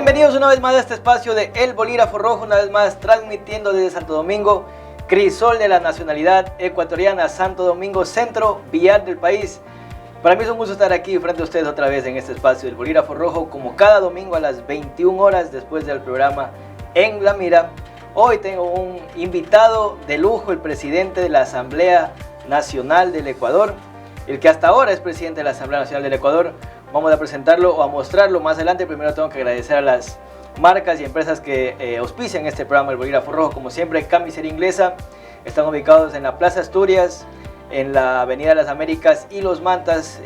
Bienvenidos una vez más a este espacio de El Bolígrafo Rojo, una vez más transmitiendo desde Santo Domingo, crisol de la nacionalidad ecuatoriana, Santo Domingo, centro vial del país. Para mí es un gusto estar aquí frente a ustedes otra vez en este espacio del Bolígrafo Rojo, como cada domingo a las 21 horas después del programa En la Mira. Hoy tengo un invitado de lujo, el presidente de la Asamblea Nacional del Ecuador, el que hasta ahora es presidente de la Asamblea Nacional del Ecuador. Vamos a presentarlo o a mostrarlo más adelante. Primero tengo que agradecer a las marcas y empresas que auspician este programa El Bolígrafo Rojo. Como siempre, Camisería Inglesa. Están ubicados en la Plaza Asturias, en la Avenida de las Américas y Los Mantas.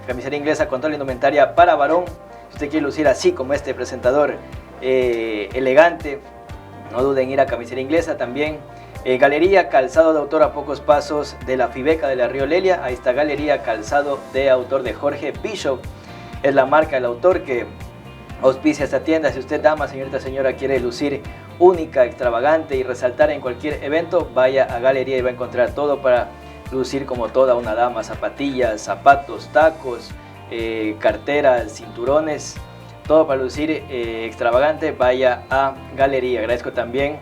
Camisería Inglesa con toda la indumentaria para varón. Si usted quiere lucir así como este presentador elegante, no duden en ir a Camisería Inglesa. También Galería Calzado de Autor a pocos pasos de la Fibeca de la Río Lelia. Ahí está Galería Calzado de Autor de Jorge Bishop. Es la marca del autor que auspicia esta tienda. Si usted, dama, señorita, señora, quiere lucir única, extravagante y resaltar en cualquier evento, vaya a Galería y va a encontrar todo para lucir como toda una dama. Zapatillas, zapatos, tacos, carteras, cinturones, todo para lucir extravagante. Vaya a Galería. Agradezco también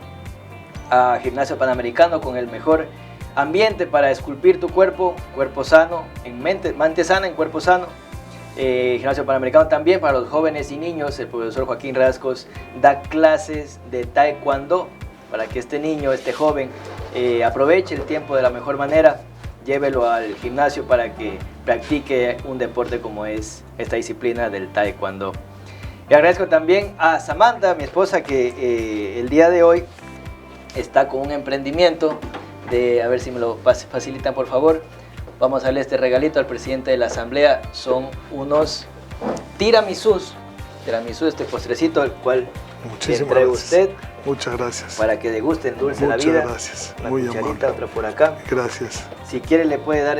a Gimnasio Panamericano, con el mejor ambiente para esculpir tu cuerpo sano, en mente sana, en cuerpo sano. Gimnasio Panamericano también para los jóvenes y niños. El profesor Joaquín Rascos da clases de taekwondo para que este niño, este joven, aproveche el tiempo de la mejor manera. Llévelo al gimnasio para que practique un deporte como es esta disciplina del taekwondo. Y agradezco también a Samantha, mi esposa, que el día de hoy está con un emprendimiento de, a ver si me lo facilitan por favor. Vamos a darle este regalito al presidente de la Asamblea. Son unos tiramisús, este postrecito, el cual entre usted. Muchas gracias. Para que deguste el dulce de la vida. Muchas gracias. Una muy cucharita, amable. otra por acá. Gracias. Si quiere le puede dar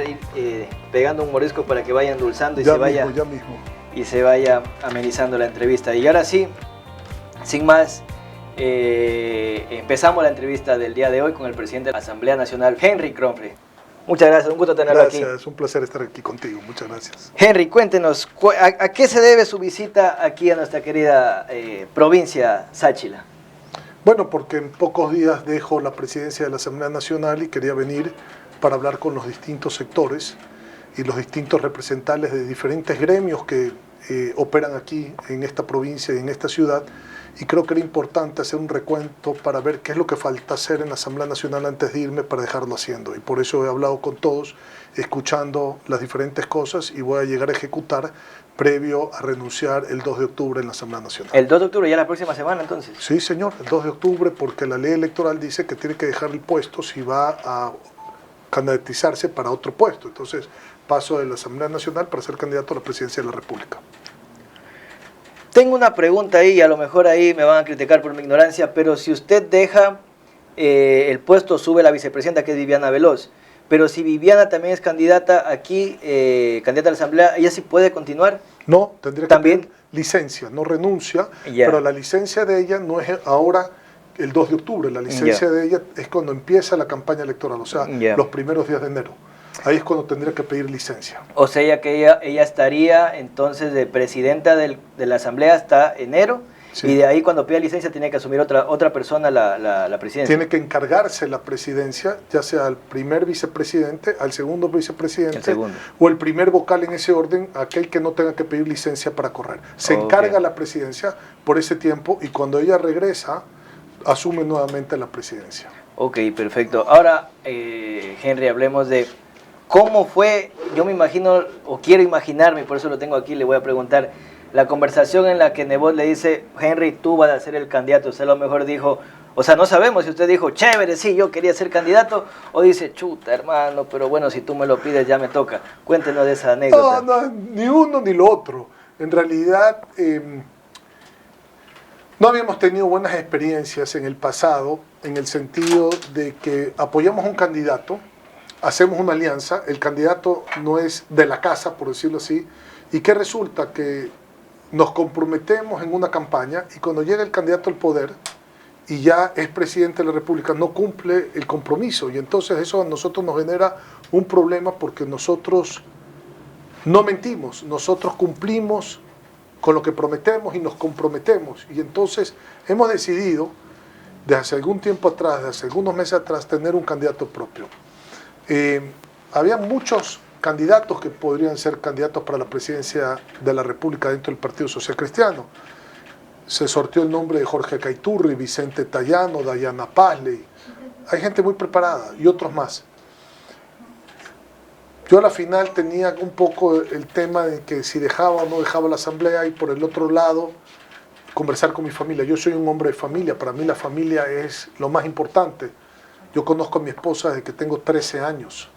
pegando un morisco para que vaya endulzando y ya mismo. Y se vaya amenizando la entrevista. Y ahora sí, sin más, empezamos la entrevista del día de hoy con el presidente de la Asamblea Nacional, Henry Kronfle. Muchas gracias, un gusto tenerlo aquí. Gracias, es un placer estar aquí contigo, muchas gracias. Henry, cuéntenos, ¿a qué se debe su visita aquí a nuestra querida provincia Sáchila? Bueno, porque en pocos días dejo la presidencia de la Asamblea Nacional y quería venir para hablar con los distintos sectores y los distintos representantes de diferentes gremios que operan aquí en esta provincia y en esta ciudad. Y creo que era importante hacer un recuento para ver qué es lo que falta hacer en la Asamblea Nacional antes de irme para dejarlo haciendo. Y por eso he hablado con todos, escuchando las diferentes cosas y voy a llegar a ejecutar previo a renunciar el 2 de octubre en la Asamblea Nacional. ¿El 2 de octubre ya la próxima semana entonces? Sí, señor, el 2 de octubre, porque la ley electoral dice que tiene que dejar el puesto si va a candidatizarse para otro puesto. Entonces paso de la Asamblea Nacional para ser candidato a la presidencia de la República. Tengo una pregunta ahí, a lo mejor ahí me van a criticar por mi ignorancia, pero si usted deja el puesto, sube la vicepresidenta, que es Viviana Veloz, pero si Viviana también es candidata aquí, candidata a la Asamblea, ¿ella sí puede continuar? No, tendría que pedir licencia, no renuncia, pero la licencia de ella no es ahora el 2 de octubre, la licencia de ella es cuando empieza la campaña electoral, o sea, los primeros días de enero. Ahí es cuando tendría que pedir licencia. O sea que ella estaría entonces de presidenta de la Asamblea hasta enero, sí. Y de ahí cuando pida licencia tiene que asumir otra persona la presidencia. Tiene que encargarse la presidencia, ya sea al primer vicepresidente, al segundo vicepresidente, o el primer vocal en ese orden, aquel que no tenga que pedir licencia para correr. Se encarga la presidencia por ese tiempo y cuando ella regresa, asume nuevamente la presidencia. Ok, perfecto. Ahora, Henry, hablemos de ¿cómo fue? Yo me imagino, o quiero imaginarme, por eso lo tengo aquí, le voy a preguntar, la conversación en la que Nebot le dice, Henry, tú vas a ser el candidato. Usted a lo mejor dijo, o sea, no sabemos si usted dijo, chévere, sí, yo quería ser candidato, o dice, chuta, hermano, pero bueno, si tú me lo pides, ya me toca. Cuéntenos de esa anécdota. No, ni uno ni lo otro. En realidad, no habíamos tenido buenas experiencias en el pasado, en el sentido de que apoyamos a un candidato, hacemos una alianza, el candidato no es de la casa, por decirlo así, y que resulta que nos comprometemos en una campaña y cuando llega el candidato al poder y ya es presidente de la República, no cumple el compromiso y entonces eso a nosotros nos genera un problema porque nosotros no mentimos, nosotros cumplimos con lo que prometemos y nos comprometemos. Y entonces hemos decidido, desde hace algún tiempo atrás, desde hace algunos meses atrás, tener un candidato propio. Había muchos candidatos que podrían ser candidatos para la presidencia de la República dentro del Partido Social Cristiano. Se sorteó el nombre de Jorge Caiturri, Vicente Tallano, Dayana Pazley. Hay gente muy preparada y otros más. Yo a la final tenía un poco el tema de que si dejaba o no dejaba la asamblea, y por el otro lado conversar con mi familia. Yo soy un hombre de familia, para mí la familia es lo más importante. Yo conozco a mi esposa desde que tengo 13 años.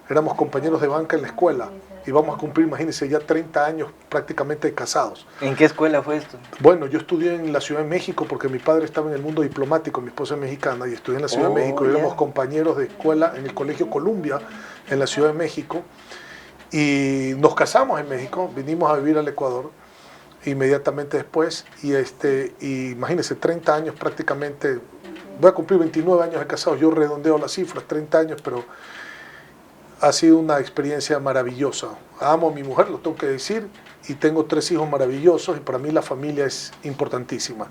Éramos compañeros de banca en la escuela y vamos a cumplir, imagínense, ya 30 años prácticamente casados. ¿En qué escuela fue esto? Bueno, yo estudié en la Ciudad de México porque mi padre estaba en el mundo diplomático, mi esposa es mexicana, y estudié en la Ciudad de México. Y éramos compañeros de escuela en el Colegio Columbia, en la Ciudad de México. Y nos casamos en México, vinimos a vivir al Ecuador inmediatamente después. Y imagínense, 30 años prácticamente, voy a cumplir 29 años de casados, yo redondeo las cifras, 30 años, pero ha sido una experiencia maravillosa. Amo a mi mujer, lo tengo que decir, y tengo 3 hijos maravillosos, y para mí la familia es importantísima.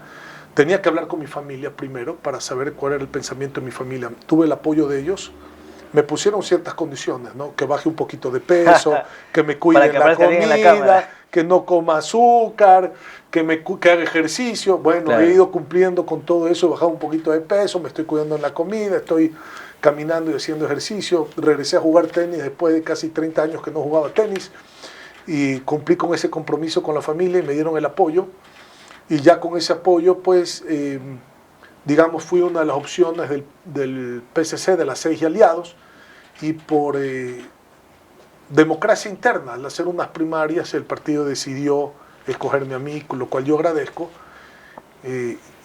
Tenía que hablar con mi familia primero para saber cuál era el pensamiento de mi familia. Tuve el apoyo de ellos. Me pusieron ciertas condiciones, ¿no? Que baje un poquito de peso, que me cuide la comida, que no coma azúcar, que haga ejercicio. Bueno, claro, he ido cumpliendo con todo eso, he bajado un poquito de peso, me estoy cuidando en la comida, estoy caminando y haciendo ejercicio. Regresé a jugar tenis después de casi 30 años que no jugaba tenis, y cumplí con ese compromiso con la familia y me dieron el apoyo. Y ya con ese apoyo, pues, digamos, fui una de las opciones del PSC, de las 6 aliados, y por democracia interna, al hacer unas primarias, el partido decidió escogerme a mí, con lo cual yo agradezco,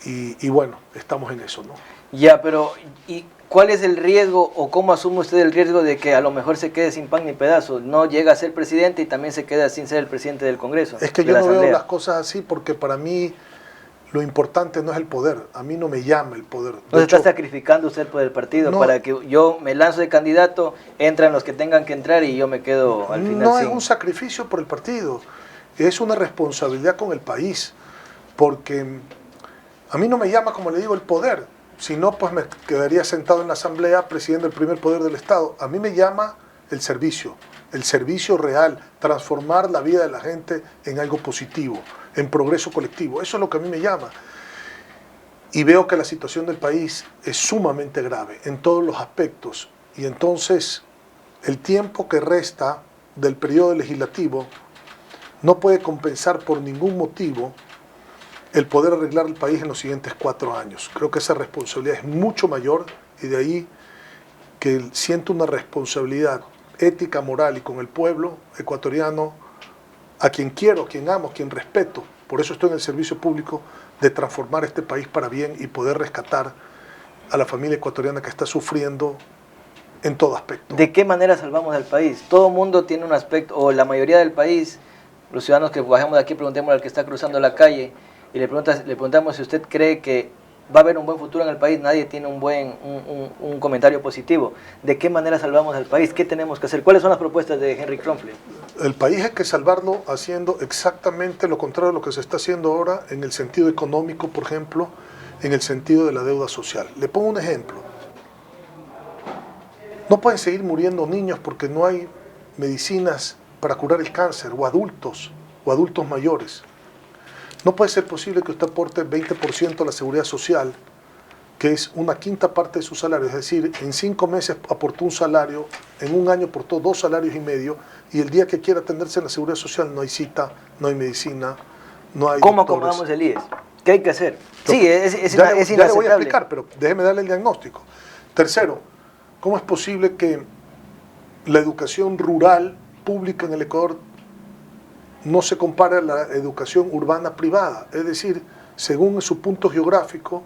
y bueno, estamos en eso, ¿no? Ya, pero ¿y cuál es el riesgo, o cómo asume usted el riesgo de que a lo mejor se quede sin pan ni pedazo? No llega a ser presidente y también se queda sin ser el presidente del Congreso. Es que yo no veo las cosas así, porque para mí lo importante no es el poder, a mí no me llama el poder. ¿No se está sacrificando usted por el partido para que yo me lanzo de candidato, entran los que tengan que entrar y yo me quedo al final? No es un sacrificio por el partido, es una responsabilidad con el país, porque a mí no me llama, como le digo, el poder, si no, pues me quedaría sentado en la asamblea presidiendo el primer poder del Estado. A mí me llama el servicio real, transformar la vida de la gente en algo positivo, en progreso colectivo. Eso es lo que a mí me llama. Y veo que la situación del país es sumamente grave en todos los aspectos. Y entonces el tiempo que resta del periodo legislativo no puede compensar por ningún motivo el poder arreglar el país en los siguientes 4 años. Creo que esa responsabilidad es mucho mayor, y de ahí que siento una responsabilidad ética, moral y con el pueblo ecuatoriano, a quien quiero, a quien amo, a quien respeto. Por eso estoy en el servicio público, de transformar este país para bien y poder rescatar a la familia ecuatoriana que está sufriendo en todo aspecto. ¿De qué manera salvamos al país? Todo mundo tiene un aspecto, o la mayoría del país, los ciudadanos que bajamos de aquí, preguntemos al que está cruzando la calle y le preguntamos si usted cree que va a haber un buen futuro en el país. Nadie tiene un comentario positivo. ¿De qué manera salvamos al país? ¿Qué tenemos que hacer? ¿Cuáles son las propuestas de Henry Kronfle? El país hay que salvarlo haciendo exactamente lo contrario de lo que se está haciendo ahora, en el sentido económico, por ejemplo, en el sentido de la deuda social. Le pongo un ejemplo. No pueden seguir muriendo niños porque no hay medicinas para curar el cáncer, o adultos mayores. No puede ser posible que usted aporte 20% a la seguridad social, que es una quinta parte de su salario. Es decir, en 5 meses aportó un salario, en un año aportó 2 salarios y medio, y el día que quiera atenderse en la seguridad social no hay cita, no hay medicina, no hay ¿Cómo doctores. acomodamos el IES? ¿Qué hay que hacer? Sí, es inaceptable. Ya le voy a explicar, pero déjeme darle el diagnóstico. Tercero, ¿cómo es posible que la educación rural pública en el Ecuador no se compara a la educación urbana privada? Es decir, según su punto geográfico,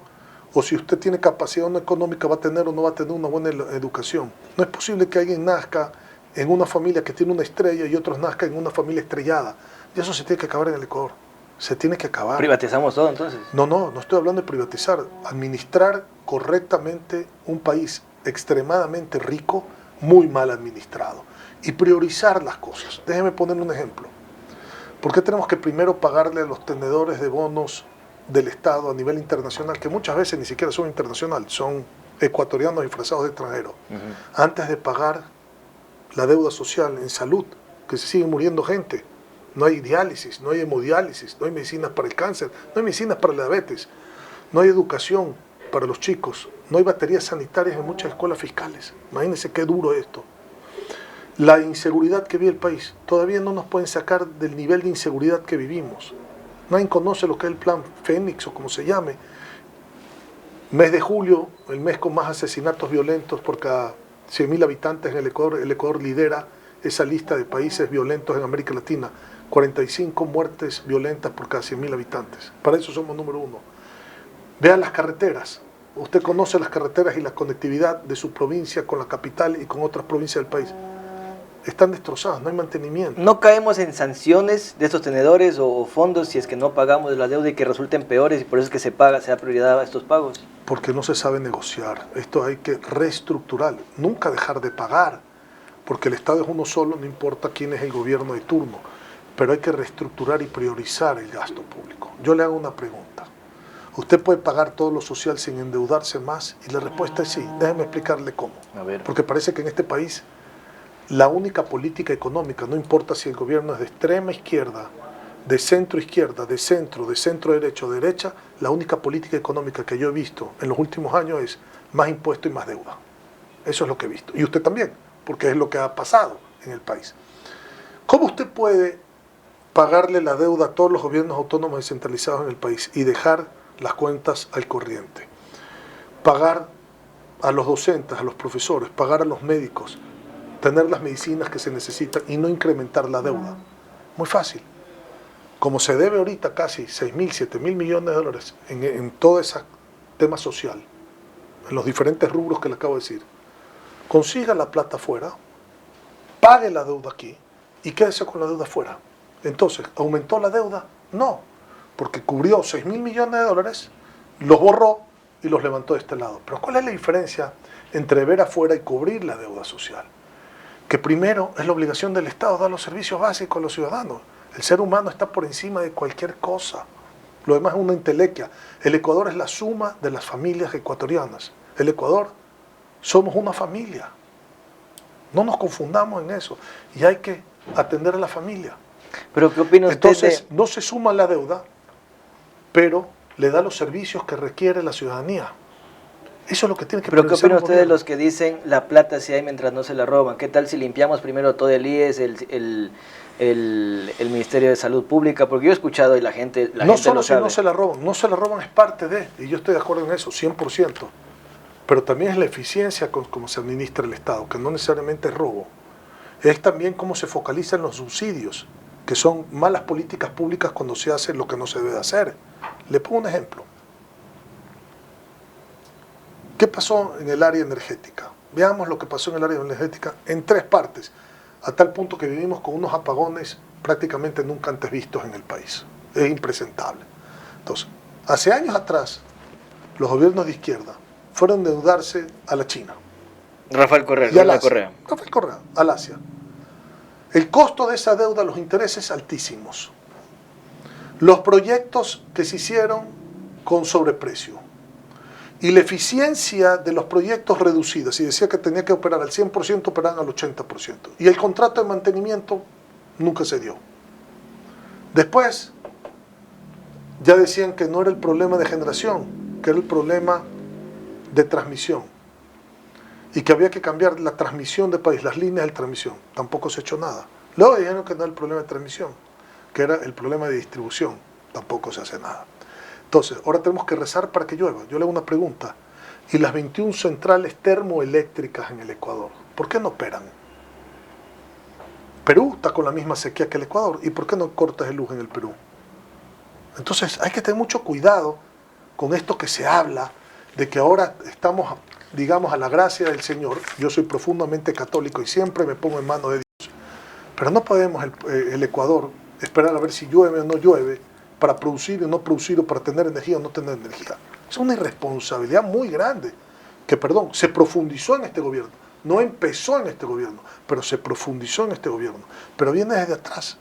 o si usted tiene capacidad no económica, va a tener o no va a tener una buena educación. No es posible que alguien nazca en una familia que tiene una estrella y otros nazcan en una familia estrellada. Y eso se tiene que acabar en el Ecuador. Se tiene que acabar. ¿Privatizamos todo entonces? No estoy hablando de privatizar. Administrar correctamente un país extremadamente rico, muy mal administrado. Y priorizar las cosas. Déjeme ponerle un ejemplo. ¿Por qué tenemos que primero pagarle a los tenedores de bonos del Estado a nivel internacional, que muchas veces ni siquiera son internacionales, son ecuatorianos disfrazados de extranjeros, antes de pagar la deuda social en salud, que se sigue muriendo gente? No hay diálisis, no hay hemodiálisis, no hay medicinas para el cáncer, no hay medicinas para la diabetes, no hay educación para los chicos, no hay baterías sanitarias en muchas escuelas fiscales. Imagínense qué duro esto. La inseguridad que vive el país, todavía no nos pueden sacar del nivel de inseguridad que vivimos. Nadie conoce lo que es el plan Fénix o como se llame. Mes de julio, el mes con más asesinatos violentos por cada 100.000 habitantes en el Ecuador. El Ecuador lidera esa lista de países violentos en América Latina. 45 muertes violentas por cada 100.000 habitantes. Para eso somos número 1. Vean las carreteras. Usted conoce las carreteras y la conectividad de su provincia con la capital y con otras provincias del país. Están destrozadas, no hay mantenimiento. ¿No caemos en sanciones de estos tenedores o fondos si es que no pagamos la deuda y que resulten peores y por eso es que se da prioridad a estos pagos? Porque no se sabe negociar. Esto hay que reestructurar, nunca dejar de pagar, porque el Estado es uno solo, no importa quién es el gobierno de turno, pero hay que reestructurar y priorizar el gasto público. Yo le hago una pregunta. ¿Usted puede pagar todo lo social sin endeudarse más? Y la respuesta es sí. Déjeme explicarle cómo. A ver. Porque parece que en este país la única política económica, no importa si el gobierno es de extrema izquierda, de centro izquierda, de centro derecho, derecha, la única política económica que yo he visto en los últimos años es más impuesto y más deuda. Eso es lo que he visto. Y usted también, porque es lo que ha pasado en el país. ¿Cómo usted puede pagarle la deuda a todos los gobiernos autónomos descentralizados en el país y dejar las cuentas al corriente? Pagar a los docentes, a los profesores, pagar a los médicos, tener las medicinas que se necesitan y no incrementar la deuda. Muy fácil. Como se debe ahorita casi 6.000, 7.000 millones de dólares en todo ese tema social, en los diferentes rubros que le acabo de decir, consiga la plata afuera, pague la deuda aquí y quédese con la deuda afuera. Entonces, ¿aumentó la deuda? No, porque cubrió 6.000 millones de dólares, los borró y los levantó de este lado. Pero ¿cuál es la diferencia entre ver afuera y cubrir la deuda social? Que primero es la obligación del Estado dar los servicios básicos a los ciudadanos. El ser humano está por encima de cualquier cosa. Lo demás es una entelequia. El Ecuador es la suma de las familias ecuatorianas. El Ecuador somos una familia. No nos confundamos en eso. Y hay que atender a la familia. ¿Pero qué opina usted? Entonces, no se suma la deuda, pero le da los servicios que requiere la ciudadanía. Eso es lo que tiene que ¿Pero qué opina usted de gobierno. los que dicen la plata sí hay mientras no se la roban? ¿Qué tal si limpiamos primero todo el IES, el Ministerio de Salud Pública? Porque yo he escuchado y la gente No solo lo si sabe. no se la roban es parte de, y yo estoy de acuerdo en eso, 100%. Pero también es la eficiencia con cómo se administra el Estado, que no necesariamente es robo. Es también cómo se focalizan los subsidios, que son malas políticas públicas cuando se hace lo que no se debe de hacer. Le pongo un ejemplo. ¿Qué pasó en el área energética? Veamos lo que pasó en el área energética en 3 partes, a tal punto que vivimos con unos apagones prácticamente nunca antes vistos en el país. Es impresentable. Entonces, hace años atrás, los gobiernos de izquierda fueron a endeudarse a la China. Rafael Correa, Y al Asia. Correa. Rafael Correa, al Asia. El costo de esa deuda, los intereses altísimos. Los proyectos que se hicieron con sobreprecio. Y la eficiencia de los proyectos reducida. Si decía que tenía que operar al 100%, operaban al 80%. Y el contrato de mantenimiento nunca se dio. Después, ya decían que no era el problema de generación, que era el problema de transmisión. Y que había que cambiar la transmisión de país, las líneas de transmisión. Tampoco se ha hecho nada. Luego dijeron que no era el problema de transmisión, que era el problema de distribución. Tampoco se hace nada. Entonces, ahora tenemos que rezar para que llueva. Yo le hago una pregunta. ¿Y las 21 centrales termoeléctricas en el Ecuador? ¿Por qué no operan? Perú está con la misma sequía que el Ecuador. ¿Y por qué no cortas el luz en el Perú? Entonces, hay que tener mucho cuidado con esto que se habla, de que ahora estamos, digamos, a la gracia del Señor. Yo soy profundamente católico y siempre me pongo en manos de Dios. Pero no podemos el Ecuador esperar a ver si llueve o no llueve, para producir o no producir, o para tener energía o no tener energía. Es una irresponsabilidad muy grande, que, se profundizó en este gobierno. No empezó en este gobierno, pero se profundizó en este gobierno. Pero viene desde atrás.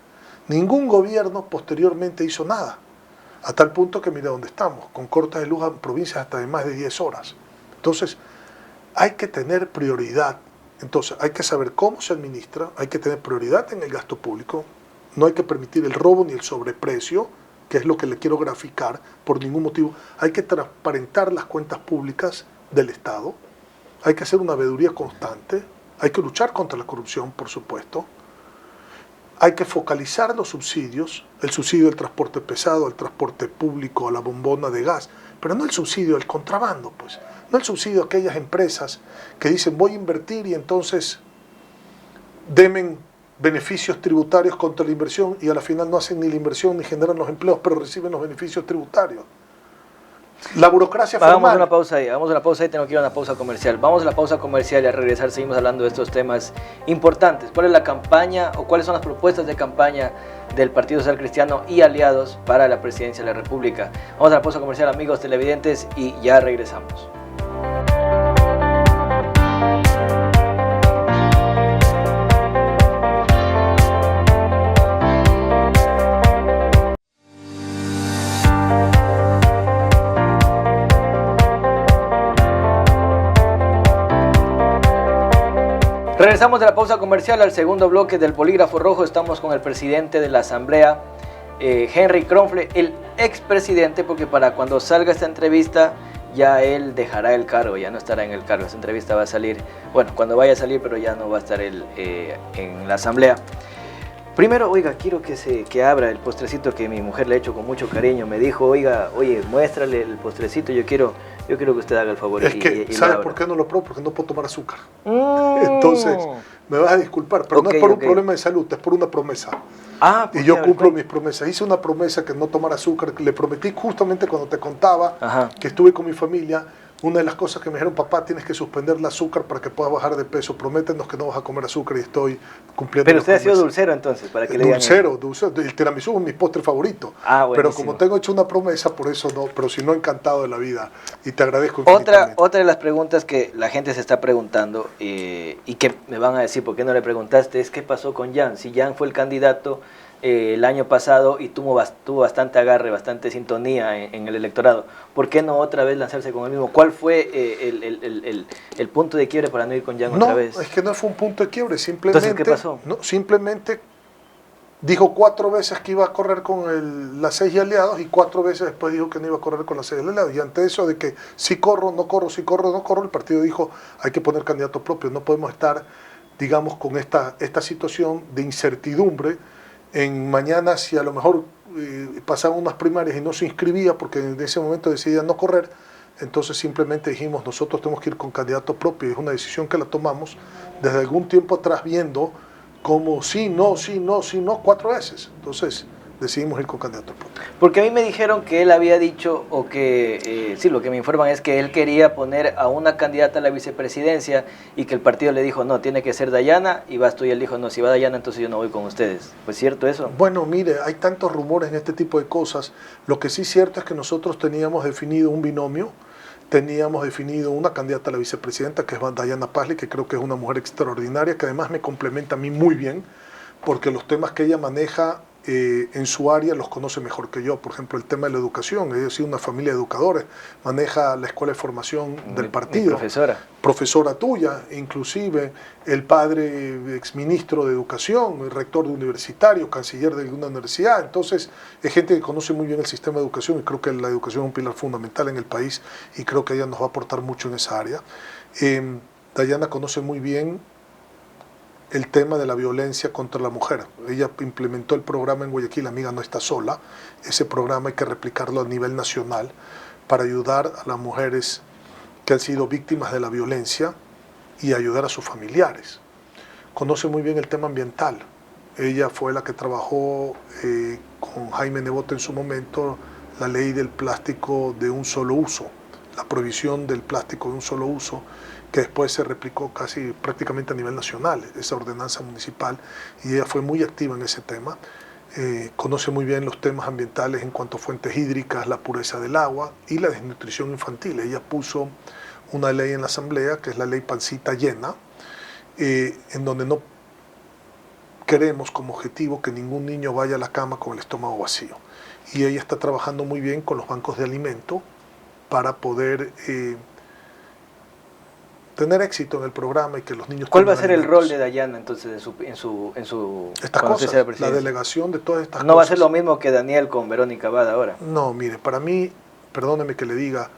Ningún gobierno posteriormente hizo nada, a tal punto que mira dónde estamos, con cortes de luz en provincias hasta de más de 10 horas. Entonces, hay que tener prioridad. Entonces, hay que saber cómo se administra, hay que tener prioridad en el gasto público, no hay que permitir el robo ni el sobreprecio, que es lo que le quiero graficar por ningún motivo. Hay que transparentar las cuentas públicas del Estado, hay que hacer una veeduría constante, hay que luchar contra la corrupción, por supuesto. Hay que focalizar los subsidios, el subsidio del transporte pesado, al transporte público, a la bombona de gas, pero no el subsidio del contrabando, pues. No el subsidio a aquellas empresas que dicen voy a invertir y entonces demen beneficios tributarios contra la inversión y a la final no hacen ni la inversión ni generan los empleos, pero reciben los beneficios tributarios. La burocracia formal. Vamos a una pausa ahí, tengo que ir a una pausa comercial. Vamos a la pausa comercial y al regresar seguimos hablando de estos temas importantes. ¿Cuál es la campaña o cuáles son las propuestas de campaña del Partido Social Cristiano y aliados para la presidencia de la República? Vamos a la pausa comercial, amigos televidentes, y ya regresamos. Regresamos de la pausa comercial al segundo bloque del Bolígrafo Rojo. Estamos con el presidente de la Asamblea, Henry Kronfle, el expresidente, porque para cuando salga esta entrevista ya él dejará el cargo, ya no estará en el cargo. Esta entrevista va a salir, bueno, cuando vaya a salir, pero ya no va a estar él en la Asamblea. Primero, oiga, quiero que abra el postrecito que mi mujer le ha hecho con mucho cariño. Me dijo, oiga, oye, muéstrale el postrecito, yo quiero que usted haga el favor. Es que, ¿sabe por qué no lo pruebo? Porque no puedo tomar azúcar. Entonces, me vas a disculpar, pero no es por un problema de salud, es por una promesa. Y yo cumplo mis promesas. Hice una promesa que no tomar azúcar, que le prometí justamente cuando te contaba que estuve con mi familia. Una de las cosas que me dijeron, papá, tienes que suspender el azúcar para que puedas bajar de peso. Prométenos que no vas a comer azúcar y estoy cumpliendo. Pero usted ha sido dulcero entonces, para que le digan. Dulcero. El tiramisú es mi postre favorito. Pero como tengo hecho una promesa, por eso no. Pero si no, encantado de la vida. Y te agradezco infinitamente. Otra de las preguntas que la gente se está preguntando y que me van a decir, ¿por qué no le preguntaste? Es qué pasó con Jan. Si Jan fue el candidato el año pasado y tuvo bastante agarre, bastante sintonía en el electorado, ¿por qué no otra vez lanzarse con el mismo? ¿Cuál fue el punto de quiebre para no ir con Jan otra vez? No, es que no fue un punto de quiebre, simplemente. Entonces, ¿qué pasó? No, simplemente dijo 4 veces que iba a correr con las 6 aliados y 4 veces después dijo que no iba a correr con las 6 aliados. Y ante eso de que si corro, no corro, si corro, no corro, el partido dijo hay que poner candidato propio, no podemos estar, digamos, con esta situación de incertidumbre. Mañana, si a lo mejor pasaban unas primarias y no se inscribía porque en ese momento decidía no correr, entonces simplemente dijimos nosotros tenemos que ir con candidato propio. Es una decisión que la tomamos desde algún tiempo atrás viendo como sí, no, 4 veces. Entonces decidimos ir con candidato propio. Porque a mí me dijeron que él había dicho, o que, sí, lo que me informan es que él quería poner a una candidata a la vicepresidencia y que el partido le dijo, no, tiene que ser Dayana, y vas tú, y él dijo, no, si va Dayana, entonces yo no voy con ustedes. ¿Pues cierto eso? Bueno, mire, hay tantos rumores en este tipo de cosas. Lo que sí es cierto es que nosotros teníamos definido un binomio, teníamos definido una candidata a la vicepresidenta, que es Dayana Pazle, que creo que es una mujer extraordinaria, que además me complementa a mí muy bien, porque los temas que ella maneja en su área los conoce mejor que yo. Por ejemplo, el tema de la educación, ella ha sido una familia de educadores, maneja la escuela de formación del partido. Profesora tuya, inclusive el padre exministro de educación, el rector de universitario, canciller de una universidad. Entonces, es gente que conoce muy bien el sistema de educación y creo que la educación es un pilar fundamental en el país y creo que ella nos va a aportar mucho en esa área. Dayana conoce muy bien el tema de la violencia contra la mujer. Ella implementó el programa en Guayaquil, Amiga no está sola. Ese programa hay que replicarlo a nivel nacional para ayudar a las mujeres que han sido víctimas de la violencia y ayudar a sus familiares. Conoce muy bien el tema ambiental. Ella fue la que trabajó con Jaime Nebot en su momento la ley del plástico de un solo uso, la prohibición del plástico de un solo uso, que después se replicó casi prácticamente a nivel nacional, esa ordenanza municipal, y ella fue muy activa en ese tema. Conoce muy bien los temas ambientales en cuanto a fuentes hídricas, la pureza del agua y la desnutrición infantil. Ella puso una ley en la Asamblea, que es la ley Pancita Llena, en donde no queremos como objetivo que ningún niño vaya a la cama con el estómago vacío. Y ella está trabajando muy bien con los bancos de alimento para poder tener éxito en el programa y que los niños... ¿Cuál va a ser el rol de Dayana entonces estas cosas, la delegación de todas estas cosas? ¿No va a ser lo mismo que Daniel con Verónica Abad ahora? No, mire, para mí, perdóneme que le diga,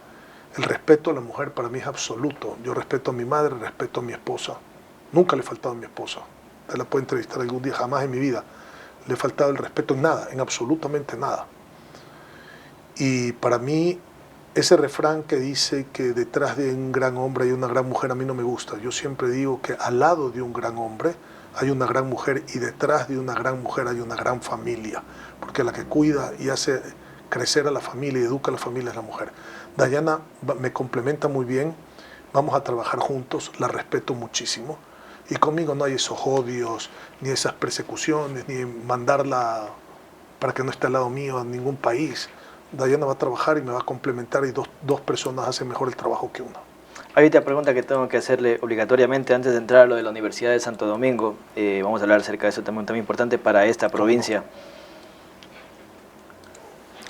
el respeto a la mujer para mí es absoluto. Yo respeto a mi madre, respeto a mi esposa. Nunca le he faltado a mi esposa. Usted la puede entrevistar algún día, jamás en mi vida le he faltado el respeto en nada, en absolutamente nada. Y para mí, ese refrán que dice que detrás de un gran hombre hay una gran mujer, a mí no me gusta. Yo siempre digo que al lado de un gran hombre hay una gran mujer y detrás de una gran mujer hay una gran familia, porque la que cuida y hace crecer a la familia y educa a la familia es la mujer. Dayana me complementa muy bien, vamos a trabajar juntos, la respeto muchísimo y conmigo no hay esos odios, ni esas persecuciones, ni mandarla para que no esté al lado mío a ningún país. Dayana va a trabajar y me va a complementar y dos personas hacen mejor el trabajo que una. Hay otra pregunta que tengo que hacerle obligatoriamente antes de entrar a lo de la Universidad de Santo Domingo. Vamos a hablar acerca de eso también importante para esta provincia.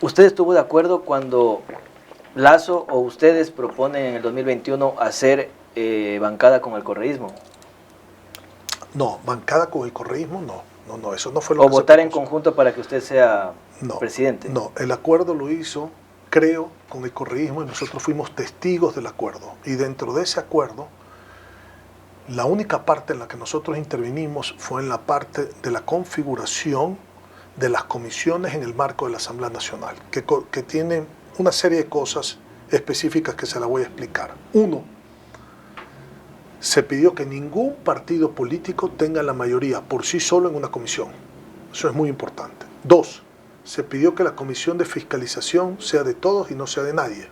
¿Usted estuvo de acuerdo cuando Lasso o ustedes proponen en el 2021 hacer bancada con el correísmo? No, bancada con el correísmo no, eso no fue lo que se propuso. ¿O votar en conjunto para que usted sea presidente? No, el acuerdo lo hizo, creo, con el correísmo y nosotros fuimos testigos del acuerdo. Y dentro de ese acuerdo, la única parte en la que nosotros intervinimos fue en la parte de la configuración de las comisiones en el marco de la Asamblea Nacional, que tiene una serie de cosas específicas que se las voy a explicar. Uno, se pidió que ningún partido político tenga la mayoría por sí solo en una comisión. Eso es muy importante. Dos, se pidió que la comisión de fiscalización sea de todos y no sea de nadie,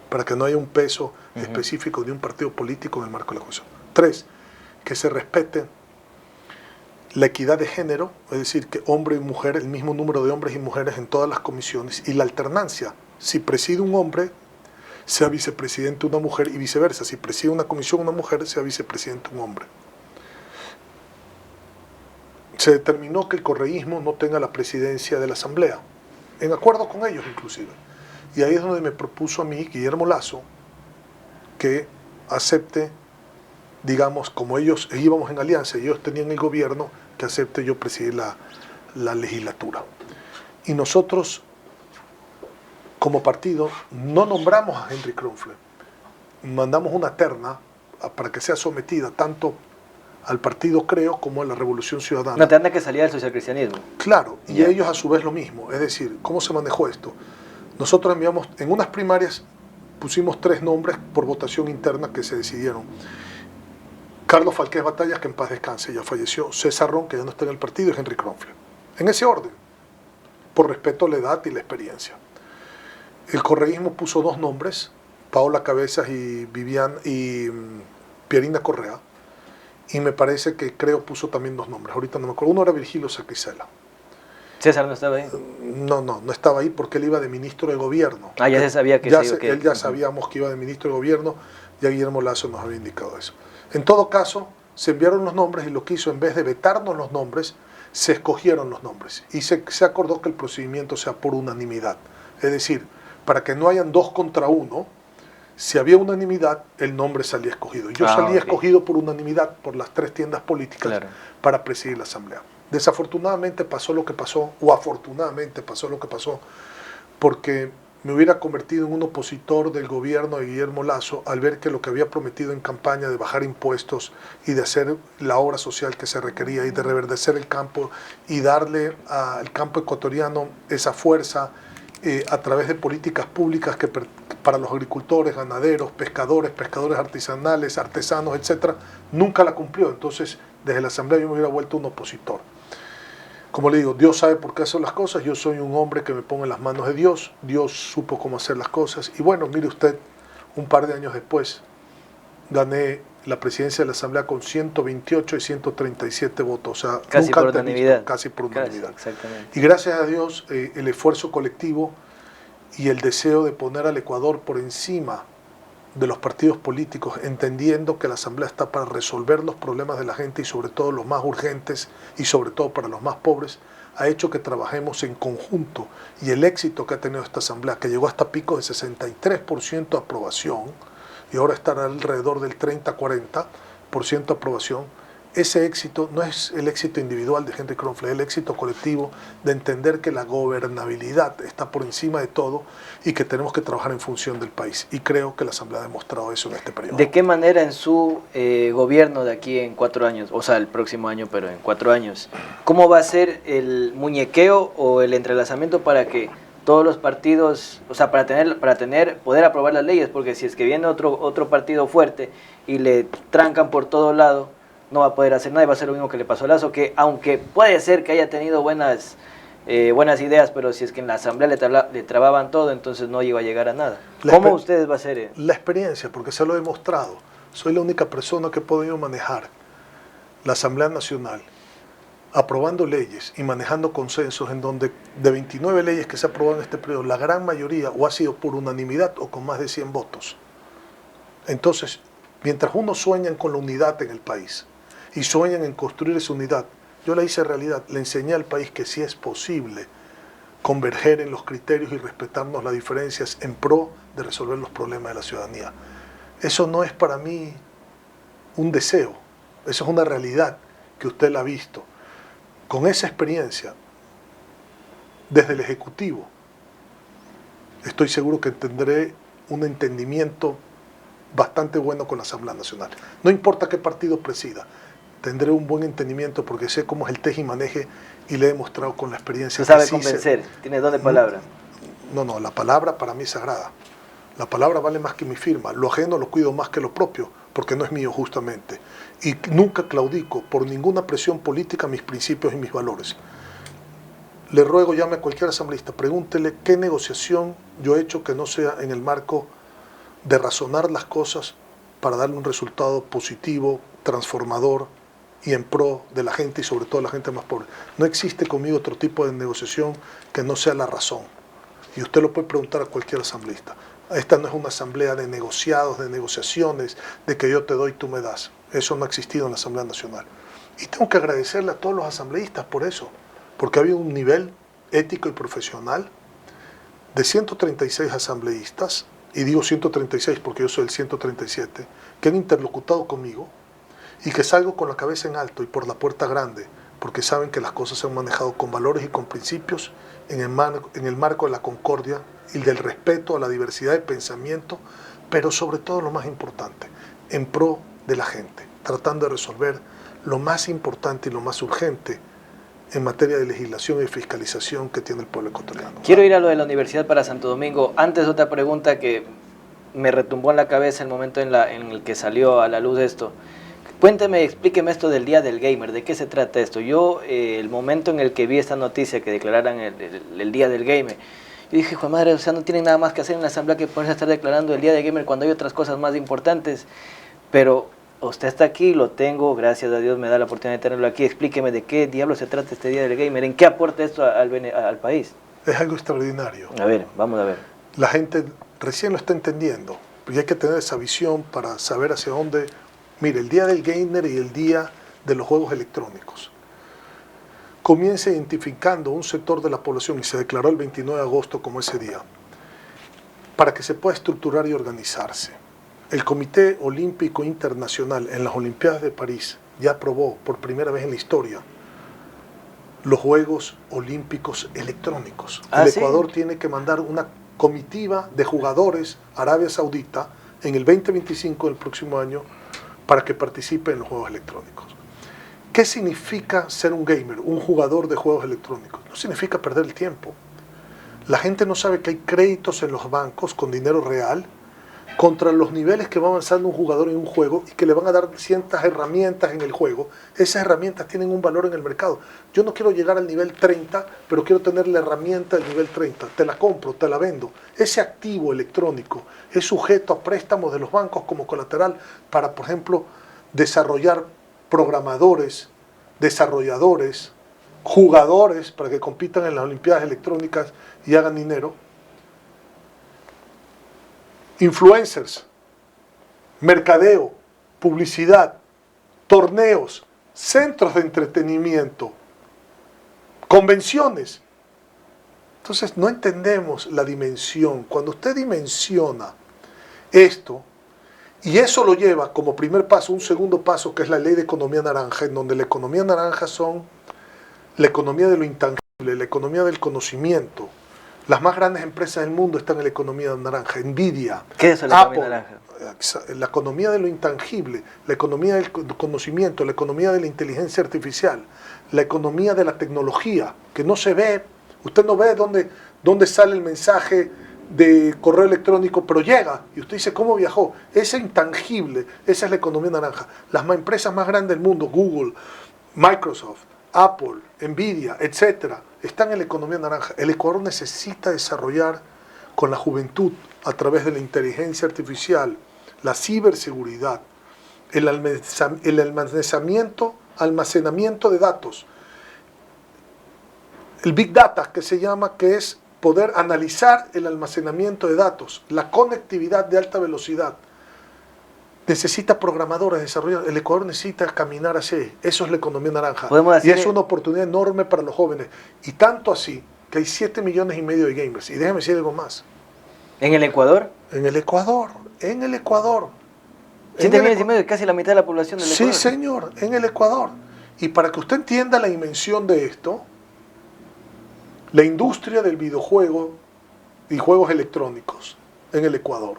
para que no haya un peso específico de un partido político en el marco de la comisión. Tres, que se respete la equidad de género, es decir, que hombre y mujer, el mismo número de hombres y mujeres en todas las comisiones, y la alternancia. Si preside un hombre, sea vicepresidente una mujer y viceversa. Si preside una comisión una mujer, sea vicepresidente un hombre. Se determinó que el correísmo no tenga la presidencia de la Asamblea, en acuerdo con ellos inclusive. Y ahí es donde me propuso a mí, Guillermo Lasso, que acepte, digamos, como ellos íbamos en alianza y ellos tenían el gobierno, que acepte yo presidir la legislatura. Y nosotros, como partido, no nombramos a Henry Kronfle, mandamos una terna para que sea sometida tanto al partido Creo como a la Revolución Ciudadana. Una terna que salía del socialcristianismo. Claro, y ellos a su vez lo mismo. Es decir, ¿cómo se manejó esto? Nosotros enviamos, en unas primarias pusimos 3 nombres por votación interna que se decidieron. Carlos Falqués Batallas, que en paz descanse, ya falleció. César Ron, que ya no está en el partido, y Henry Kronfle. En ese orden, por respeto a la edad y la experiencia. El correísmo puso 2 nombres, Paola Cabezas y Pierina Correa, y me parece que Creo puso también 2 nombres, ahorita no me acuerdo. Uno era Virgilio Saquicela. ¿César no estaba ahí? No estaba ahí porque él iba de ministro de gobierno. Ah, ya se sabía que él ya sabíamos que iba de ministro de gobierno, ya Guillermo Lasso nos había indicado eso. En todo caso, se enviaron los nombres y lo que hizo, en vez de vetarnos los nombres, se escogieron los nombres y se acordó que el procedimiento sea por unanimidad. Es decir, para que no hayan 2 contra 1, si había unanimidad, el nombre salía escogido. Yo salí escogido por unanimidad por las 3 tiendas políticas para presidir la Asamblea. Desafortunadamente pasó lo que pasó, o afortunadamente pasó lo que pasó, porque me hubiera convertido en un opositor del gobierno de Guillermo Lasso al ver que lo que había prometido en campaña de bajar impuestos y de hacer la obra social que se requería y de reverdecer el campo y darle al campo ecuatoriano esa fuerza a través de políticas públicas que para los agricultores, ganaderos, pescadores artesanales, artesanos, etcétera, nunca la cumplió. Entonces, desde la Asamblea yo me hubiera vuelto un opositor. Como le digo, Dios sabe por qué hace las cosas, yo soy un hombre que me pongo en las manos de Dios, Dios supo cómo hacer las cosas, y bueno, mire usted, un par de años después, gané la presidencia de la Asamblea con 128 y 137 votos, o sea, casi por unanimidad. Casi por unanimidad. Exactamente. Y gracias a Dios, el esfuerzo colectivo y el deseo de poner al Ecuador por encima de los partidos políticos, entendiendo que la Asamblea está para resolver los problemas de la gente y sobre todo los más urgentes y sobre todo para los más pobres, ha hecho que trabajemos en conjunto, y el éxito que ha tenido esta Asamblea, que llegó hasta pico de 63% de aprobación y ahora está alrededor del 30-40% de aprobación, ese éxito no es el éxito individual de Henry Kronfeld, es el éxito colectivo de entender que la gobernabilidad está por encima de todo y que tenemos que trabajar en función del país. Y creo que la Asamblea ha demostrado eso en este periodo. ¿De qué manera en su gobierno de aquí en 4 años, o sea, el próximo año, pero en 4 años, cómo va a ser el muñequeo o el entrelazamiento para que todos los partidos, o sea, poder aprobar las leyes? Porque si es que viene otro partido fuerte y le trancan por todo lado, no va a poder hacer nada y va a ser lo mismo que le pasó a Lazo, que aunque puede ser que haya tenido buenas ideas, pero si es que en la Asamblea le trababan todo, entonces no iba a llegar a nada. ¿Cómo ustedes va a ser? La experiencia, porque se lo he demostrado. Soy la única persona que he podido manejar la Asamblea Nacional, aprobando leyes y manejando consensos en donde de 29 leyes que se aprobaron en este periodo, la gran mayoría o ha sido por unanimidad o con más de 100 votos. Entonces, mientras unos sueñan con la unidad en el país y sueñan en construir esa unidad, yo la hice realidad, le enseñé al país que sí es posible converger en los criterios y respetarnos las diferencias en pro de resolver los problemas de la ciudadanía. Eso no es para mí un deseo, eso es una realidad que usted la ha visto. Con esa experiencia, desde el Ejecutivo, estoy seguro que tendré un entendimiento bastante bueno con la Asamblea Nacional. No importa qué partido presida, tendré un buen entendimiento porque sé cómo es el teje y maneje y le he demostrado con la experiencia. ¿Usted sabe convencer? ¿Tiene don de palabra? No, la palabra para mí es sagrada. La palabra vale más que mi firma. Lo ajeno lo cuido más que lo propio, porque no es mío justamente. Y nunca claudico por ninguna presión política mis principios y mis valores. Le ruego, llame a cualquier asambleísta, pregúntele qué negociación yo he hecho que no sea en el marco de razonar las cosas para darle un resultado positivo, transformador y en pro de la gente y sobre todo la gente más pobre. No existe conmigo otro tipo de negociación que no sea la razón. Y usted lo puede preguntar a cualquier asambleísta. Esta no es una asamblea de negociados, de negociaciones, de que yo te doy, tú me das. Eso no ha existido en la Asamblea Nacional. Y tengo que agradecerle a todos los asambleístas por eso, porque ha habido un nivel ético y profesional de 136 asambleístas, y digo 136 porque yo soy el 137, que han interlocutado conmigo y que salgo con la cabeza en alto y por la puerta grande, porque saben que las cosas se han manejado con valores y con principios en el marco de la concordia y del respeto a la diversidad de pensamiento, pero sobre todo lo más importante, en pro de la gente, tratando de resolver lo más importante y lo más urgente en materia de legislación y fiscalización que tiene el pueblo ecuatoriano. Quiero ir a lo de la Universidad para Santo Domingo. Antes, otra pregunta que me retumbó en la cabeza el momento en el que salió a la luz esto. Cuénteme, explíqueme esto del Día del Gamer, ¿de qué se trata esto? Yo, el momento en el que vi esta noticia que declararan el Día del Gamer, yo dije, hijo de madre, o sea, no tienen nada más que hacer en la asamblea que ponerse a estar declarando el Día del Gamer cuando hay otras cosas más importantes. Pero usted está aquí, lo tengo, gracias a Dios me da la oportunidad de tenerlo aquí. Explíqueme de qué diablo se trata este Día del Gamer, ¿en qué aporta esto al país? Es algo extraordinario. A ver, vamos a ver. La gente recién lo está entendiendo, y hay que tener esa visión para saber hacia dónde. Mire, el Día del Gamer y el Día de los Juegos Electrónicos comienza identificando un sector de la población y se declaró el 29 de agosto como ese día, para que se pueda estructurar y organizarse. El Comité Olímpico Internacional en las Olimpiadas de París ya aprobó por primera vez en la historia los Juegos Olímpicos Electrónicos. El Ecuador tiene que mandar una comitiva de jugadores a Arabia Saudita en el 2025 del próximo año para que participe en los juegos electrónicos. ¿Qué significa ser un gamer, un jugador de juegos electrónicos? No significa perder el tiempo. La gente no sabe que hay créditos en los bancos con dinero real contra los niveles que va avanzando un jugador en un juego y que le van a dar ciertas herramientas en el juego. Esas herramientas tienen un valor en el mercado. Yo no quiero llegar al nivel 30, pero quiero tener la herramienta del nivel 30. Te la compro, te la vendo. Ese activo electrónico es sujeto a préstamos de los bancos como colateral para, por ejemplo, desarrollar programadores, desarrolladores, jugadores para que compitan en las Olimpiadas Electrónicas y hagan dinero. Influencers, mercadeo, publicidad, torneos, centros de entretenimiento, convenciones. Entonces no entendemos la dimensión. Cuando usted dimensiona esto, y eso lo lleva como primer paso, un segundo paso, que es la ley de economía naranja, en donde la economía naranja son la economía de lo intangible, la economía del conocimiento. Las más grandes empresas del mundo están en la economía naranja. Nvidia, ¿Qué es la Apple, economía naranja? la economía de lo intangible, la economía del conocimiento, la economía de la inteligencia artificial, la economía de la tecnología, que no se ve. Usted no ve dónde sale el mensaje de correo electrónico, pero llega, y usted dice, ¿cómo viajó? Ese intangible, esa es la economía naranja. Las empresas más grandes del mundo, Google, Microsoft, Apple, Nvidia, etcétera, están en la economía naranja. El Ecuador necesita desarrollar con la juventud, a través de la inteligencia artificial, la ciberseguridad, el almacenamiento de datos, el Big Data, que se llama, que es poder analizar el almacenamiento de datos, la conectividad de alta velocidad. Necesita programadores, desarrolladores. El Ecuador necesita caminar así. Eso es la economía naranja. Y es una oportunidad enorme para los jóvenes. Y tanto así que hay 7,5 millones de gamers. Y déjame decir algo más. ¿En el Ecuador? En el Ecuador. 7,5 millones, casi la mitad de la población del Ecuador. Sí, señor, en el Ecuador. Y para que usted entienda la dimensión de esto, la industria del videojuego y juegos electrónicos en el Ecuador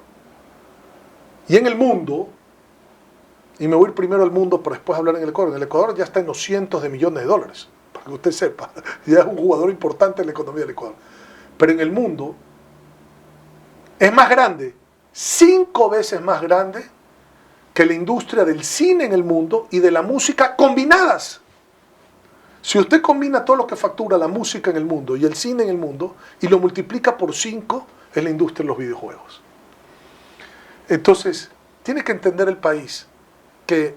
y en el mundo, y me voy a ir primero al mundo para después hablar en el Ecuador. En el Ecuador ya está en los cientos de millones de dólares, para que usted sepa, ya es un jugador importante en la economía del Ecuador. Pero en el mundo es más grande, 5 veces más grande que la industria del cine en el mundo y de la música combinadas. Si usted combina todo lo que factura la música en el mundo y el cine en el mundo y lo multiplica por 5, es la industria de los videojuegos. Entonces, tiene que entender el país que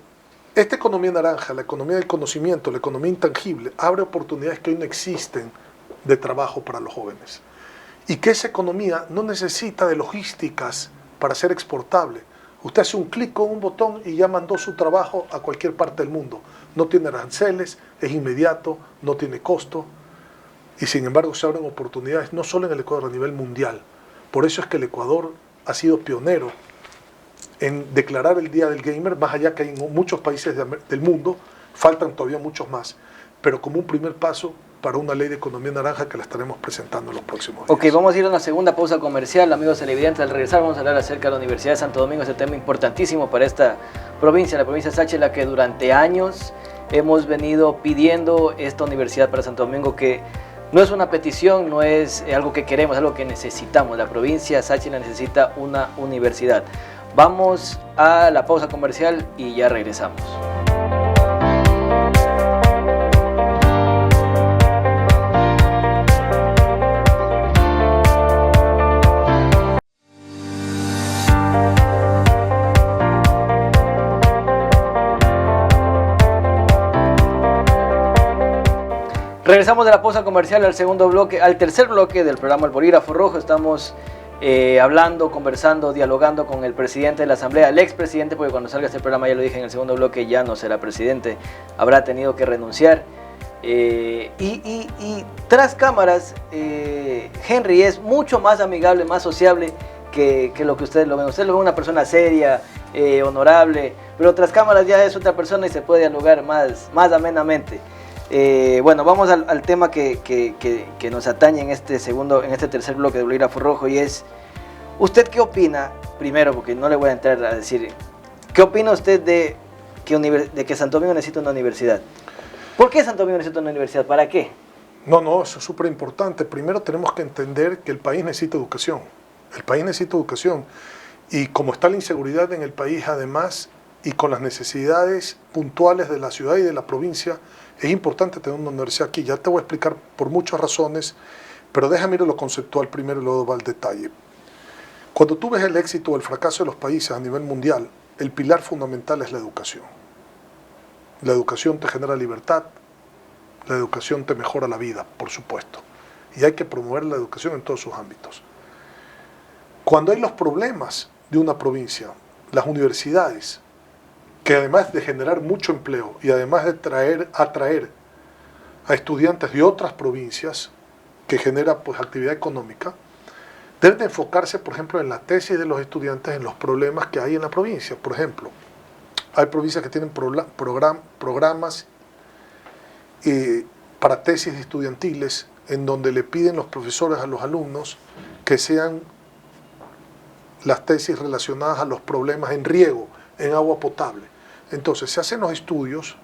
esta economía naranja, la economía del conocimiento, la economía intangible, abre oportunidades que hoy no existen de trabajo para los jóvenes. Y que esa economía no necesita de logísticas para ser exportable. Usted hace un clic con un botón y ya mandó su trabajo a cualquier parte del mundo. No tiene aranceles, es inmediato, no tiene costo. Y sin embargo se abren oportunidades no solo en el Ecuador, a nivel mundial. Por eso es que el Ecuador ha sido pionero en declarar el Día del Gamer, más allá que hay en muchos países del mundo, faltan todavía muchos más, pero como un primer paso para una ley de economía naranja que la estaremos presentando en los próximos días. Ok, vamos a ir a una segunda pausa comercial, amigos televidentes. Al regresar vamos a hablar acerca de la Universidad de Santo Domingo, ese tema importantísimo para esta provincia, la provincia de Sáchila, que durante años hemos venido pidiendo esta universidad para Santo Domingo, que no es una petición, no es algo que queremos, es algo que necesitamos. La provincia de Sáchila necesita una universidad. Vamos a la pausa comercial y ya regresamos. Regresamos de la pausa comercial al tercer bloque del programa El Bolígrafo Rojo. Estamos hablando, conversando, dialogando con el presidente de la Asamblea, el expresidente, porque cuando salga este programa, ya lo dije en el segundo bloque, ya no será presidente, habrá tenido que renunciar. Y tras cámaras, Henry es mucho más amigable, más sociable que lo que ustedes lo ven. Ustedes lo ven una persona seria, honorable, pero tras cámaras ya es otra persona y se puede dialogar más amenamente. Bueno, vamos al tema que nos atañe en este tercer bloque de Bolígrafo Rojo, y es, ¿usted qué opina? Primero, porque no le voy a entrar a decir, ¿qué opina usted de que Santo Domingo necesita una universidad? ¿Por qué Santo Domingo necesita una universidad? ¿Para qué? No, eso es súper importante. Primero tenemos que entender que el país necesita educación. El país necesita educación. Y como está la inseguridad en el país, además, y con las necesidades puntuales de la ciudad y de la provincia, es importante tener una universidad aquí. Ya te voy a explicar por muchas razones, pero déjame ir a lo conceptual primero y luego va al detalle. Cuando tú ves el éxito o el fracaso de los países a nivel mundial, el pilar fundamental es la educación. La educación te genera libertad, la educación te mejora la vida, por supuesto. Y hay que promover la educación en todos sus ámbitos. Cuando hay los problemas de una provincia, las universidades, que además de generar mucho empleo y además de atraer a estudiantes de otras provincias, que genera pues actividad económica, deben de enfocarse, por ejemplo, en la tesis de los estudiantes, en los problemas que hay en la provincia. Por ejemplo, hay provincias que tienen programas para tesis estudiantiles en donde le piden los profesores a los alumnos que sean las tesis relacionadas a los problemas en riego, en agua potable. Entonces se hacen los estudios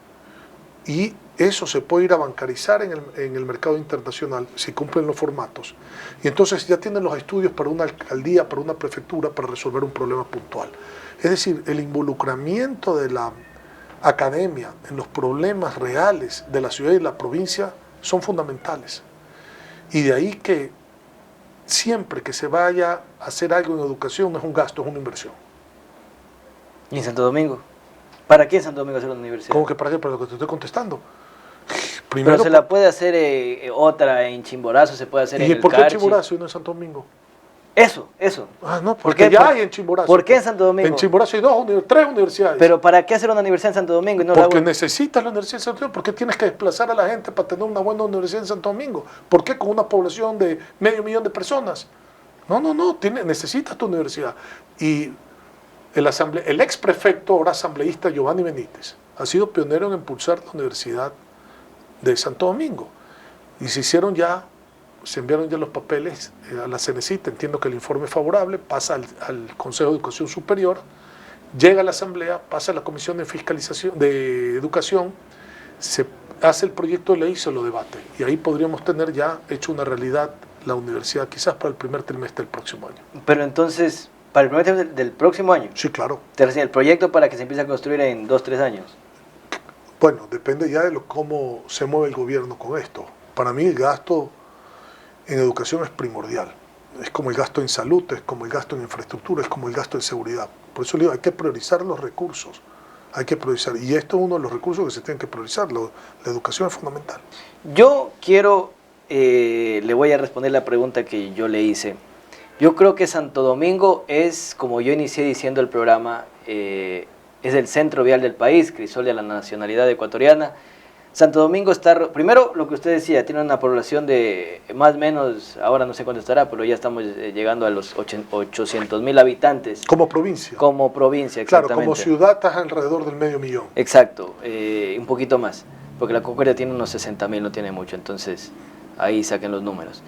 y eso se puede ir a bancarizar en el mercado internacional si cumplen los formatos. Y entonces ya tienen los estudios para una alcaldía, para una prefectura, para resolver un problema puntual. Es decir, el involucramiento de la academia en los problemas reales de la ciudad y de la provincia son fundamentales. Y de ahí que siempre que se vaya a hacer algo en educación no es un gasto, es una inversión. ¿Y en Santo Domingo? ¿Para qué en Santo Domingo hacer una universidad? ¿Cómo que para qué? Para lo que te estoy contestando. Primero, pero se la puede hacer otra en Chimborazo, se puede hacer en el ¿y por qué en Carchi. Chimborazo y no en Santo Domingo? Eso. Ah, no, porque ya hay en Chimborazo. ¿Por qué en Santo Domingo? En Chimborazo hay tres universidades. Pero ¿para qué hacer una universidad en Santo Domingo? Y no porque necesitas la universidad en Santo Domingo. ¿Por qué tienes que desplazar a la gente para tener una buena universidad en Santo Domingo? ¿Por qué con una población de 500.000 de personas? No, necesitas tu universidad. Y el ex prefecto, ahora asambleísta Giovanni Benítez, ha sido pionero en impulsar la Universidad de Santo Domingo. Y se enviaron ya los papeles a la Cenecita, entiendo que el informe es favorable, pasa al Consejo de Educación Superior, llega a la Asamblea, pasa a la Comisión de Fiscalización de Educación, se hace el proyecto de ley y se lo debate. Y ahí podríamos tener ya hecho una realidad la universidad, quizás para el primer trimestre del próximo año. Pero entonces, ¿para el primer trimestre del próximo año? Sí, claro. ¿Te recibe el proyecto para que se empiece a construir en 2-3 años? Bueno, depende ya de cómo se mueve el gobierno con esto. Para mí el gasto en educación es primordial. Es como el gasto en salud, es como el gasto en infraestructura, es como el gasto en seguridad. Por eso le digo, hay que priorizar los recursos. Hay que priorizar. Y esto es uno de los recursos que se tienen que priorizar. La educación es fundamental. Yo quiero, le voy a responder la pregunta que yo le hice. Yo creo que Santo Domingo es, como yo inicié diciendo el programa, es el centro vial del país, crisol de la nacionalidad ecuatoriana. Santo Domingo está, primero lo que usted decía, tiene una población de más o menos, ahora no sé cuánto estará, pero ya estamos llegando a los 800.000 habitantes. Como provincia. Como provincia, exactamente. Claro, como ciudad estás alrededor del 500.000. Exacto, un poquito más, porque la Concordia tiene unos 60.000, no tiene mucho, entonces ahí saquen los números.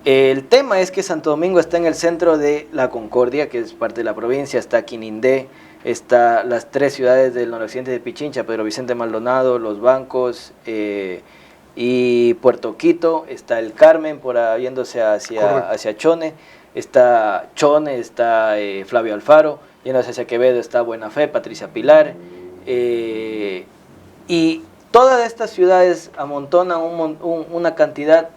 El tema es que Santo Domingo está en el centro de la Concordia, que es parte de la provincia, está Quinindé, está las 3 ciudades del noroccidente de Pichincha, Pedro Vicente Maldonado, Los Bancos y Puerto Quito, está el Carmen por yéndose hacia Chone, está Chone, está Flavio Alfaro, yéndose hacia Quevedo está Buena Fe, Patricia Pilar, y todas estas ciudades amontonan una cantidad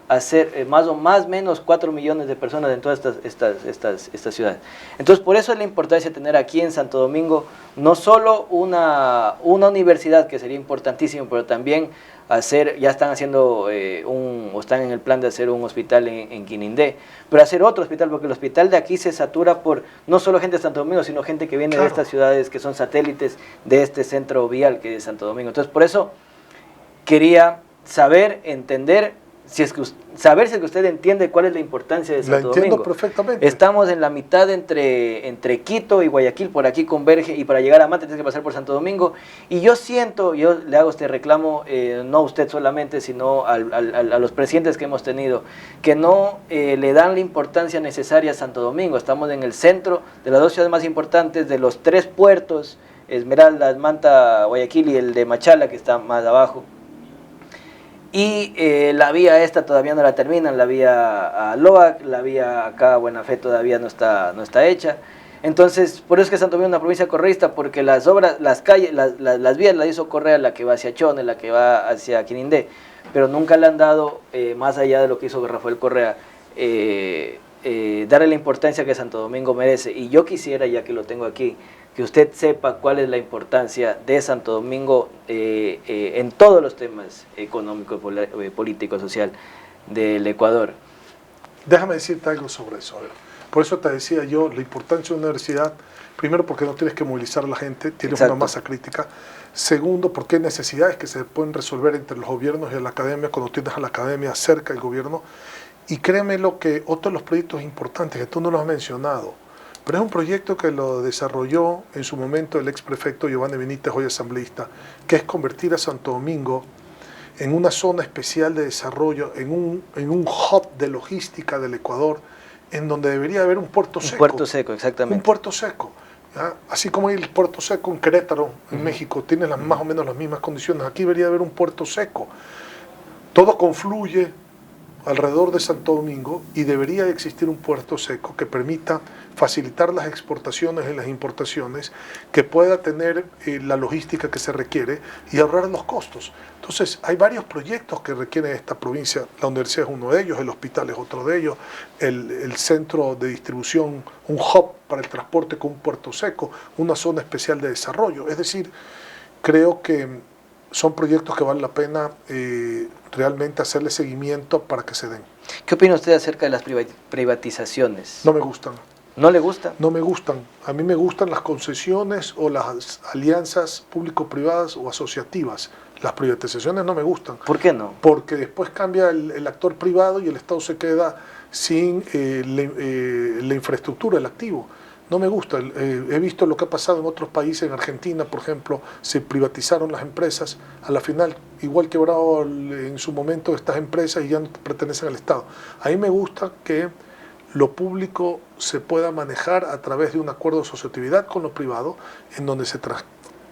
hacer más o menos 4 millones de personas en todas estas ciudades. Entonces, por eso es la importancia de tener aquí en Santo Domingo no solo una universidad, que sería importantísimo, pero también ya están haciendo o están en el plan de hacer un hospital en Quinindé, pero hacer otro hospital, porque el hospital de aquí se satura por no solo gente de Santo Domingo, sino gente que viene de estas ciudades que son satélites de este centro vial que es Santo Domingo. Entonces, por eso quería entender, saber si es que usted entiende cuál es la importancia de Santo Domingo. La entiendo perfectamente. Estamos en la mitad entre Quito y Guayaquil, por aquí converge, y para llegar a Manta tienes que pasar por Santo Domingo. Y yo le hago este reclamo, no a usted solamente, sino a los presidentes que hemos tenido, que no le dan la importancia necesaria a Santo Domingo. Estamos en el centro de las 2 ciudades más importantes, de los 3 puertos, Esmeraldas, Manta, Guayaquil y el de Machala, que está más abajo. Y la vía esta todavía no la terminan, la vía a Loac, la vía acá a Buena Fe todavía no está hecha. Entonces, por eso es que Santo Domingo es una provincia correísta, porque las obras, las calles, las vías las hizo Correa, la que va hacia Chone, la que va hacia Quinindé, pero nunca le han dado, más allá de lo que hizo Rafael Correa, darle la importancia que Santo Domingo merece. Y yo quisiera, ya que lo tengo aquí, que usted sepa cuál es la importancia de Santo Domingo en todos los temas económico, político, social del Ecuador. Déjame decirte algo sobre eso. Por eso te decía yo, la importancia de una universidad, Primero, porque no tienes que movilizar a la gente, tienes Exacto. una masa crítica. Segundo, porque hay necesidades que se pueden resolver entre los gobiernos y la academia cuando tienes a la academia cerca del gobierno. Y créeme lo que otro de los proyectos importantes, que tú no lo has mencionado, pero es un proyecto que lo desarrolló en su momento el ex prefecto Giovanni Benítez, hoy asambleísta, que es convertir a Santo Domingo en una zona especial de desarrollo, en un hub de logística del Ecuador, en donde debería haber un puerto seco. Un puerto seco, exactamente. Un puerto seco. ¿Ya? Así como hay el puerto seco en Querétaro, en México, tiene más o menos las mismas condiciones. Aquí debería haber un puerto seco. Todo confluye alrededor de Santo Domingo y debería existir un puerto seco que permita facilitar las exportaciones y las importaciones, que pueda tener la logística que se requiere y ahorrar los costos. Entonces, hay varios proyectos que requieren esta provincia. La universidad es uno de ellos, el hospital es otro de ellos, el centro de distribución, un hub para el transporte con un puerto seco, una zona especial de desarrollo. Es decir, creo que son proyectos que vale la pena realmente hacerle seguimiento para que se den. ¿Qué opina usted acerca de las privatizaciones? No me gustan. ¿No le gusta? No me gustan. A mí me gustan las concesiones o las alianzas público-privadas o asociativas. Las privatizaciones no me gustan. ¿Por qué no? Porque después cambia el actor privado y el Estado se queda sin la infraestructura, el activo. No me gusta. He visto lo que ha pasado en otros países. En Argentina, por ejemplo, se privatizaron las empresas. A la final, igual quebrado en su momento estas empresas y ya no pertenecen al Estado. A mí me gusta que lo público se pueda manejar a través de un acuerdo de asociatividad con lo privado, en donde se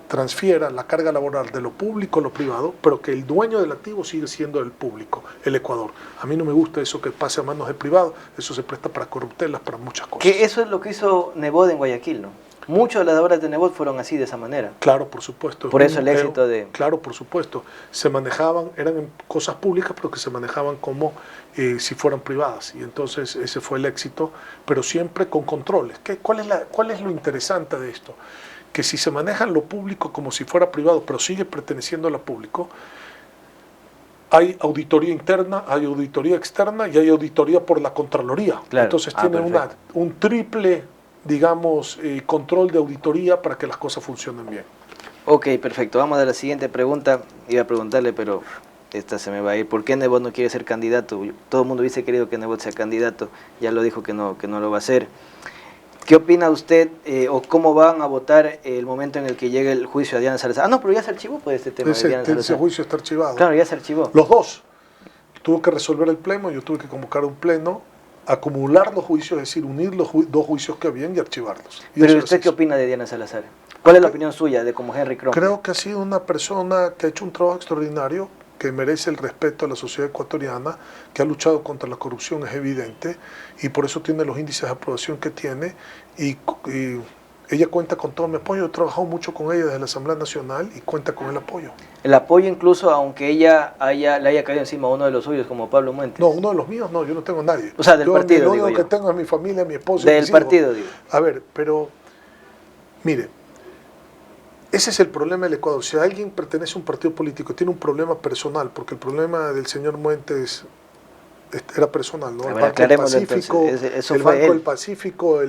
transfiera la carga laboral de lo público a lo privado, pero que el dueño del activo sigue siendo el público, el Ecuador. A mí no me gusta eso que pase a manos de privado, eso se presta para corruptelas, para muchas cosas. Que eso es lo que hizo Nebot en Guayaquil, ¿no? Muchas de las obras de Nebot fueron así, de esa manera. Claro, por supuesto. Por eso el éxito de... Claro, por supuesto. Se manejaban, eran cosas públicas, pero que se manejaban como si fueran privadas. Y entonces ese fue el éxito, pero siempre con controles. ¿Cuál es lo interesante de esto? Que si se maneja lo público como si fuera privado, pero sigue perteneciendo a lo público, hay auditoría interna, hay auditoría externa y hay auditoría por la Contraloría. Claro. Entonces tiene un triple, digamos, control de auditoría para que las cosas funcionen bien. Ok, perfecto. Vamos a la siguiente pregunta. Iba a preguntarle, pero esta se me va a ir. ¿Por qué Nebot no quiere ser candidato? Todo el mundo hubiese querido que Nebot sea candidato. Ya lo dijo que no lo va a hacer. ¿Qué opina usted o cómo van a votar el momento en el que llegue el juicio a Diana Salazar? Ah, no, pero ya se archivó pues este tema de Diana Salazar. Ese juicio está archivado. Claro, ya se archivó. Los dos. Tuvo que resolver el pleno, yo tuve que convocar un pleno, acumular los juicios, es decir, unir los dos juicios que habían y archivarlos. Y pero ¿usted qué opina de Diana Salazar? ¿Cuál es la opinión suya de como Henry Krom? Creo que ha sido una persona que ha hecho un trabajo extraordinario, que merece el respeto a la sociedad ecuatoriana, que ha luchado contra la corrupción, es evidente, y por eso tiene los índices de aprobación que tiene, y ella cuenta con todo mi apoyo. He trabajado mucho con ella desde la Asamblea Nacional y cuenta con el apoyo. El apoyo incluso aunque ella le haya caído encima a uno de los suyos, como Pablo Muentes. No, uno de los míos no, yo no tengo a nadie. O sea, del partido, lo digo único yo. que tengo es mi familia, mi esposa y mis Del partido, digo. A ver, pero, mire, ese es el problema del Ecuador. Si alguien pertenece a un partido político, tiene un problema personal, porque el problema del señor Muentes era personal, ¿no? El Banco del Pacífico, del Pacífico,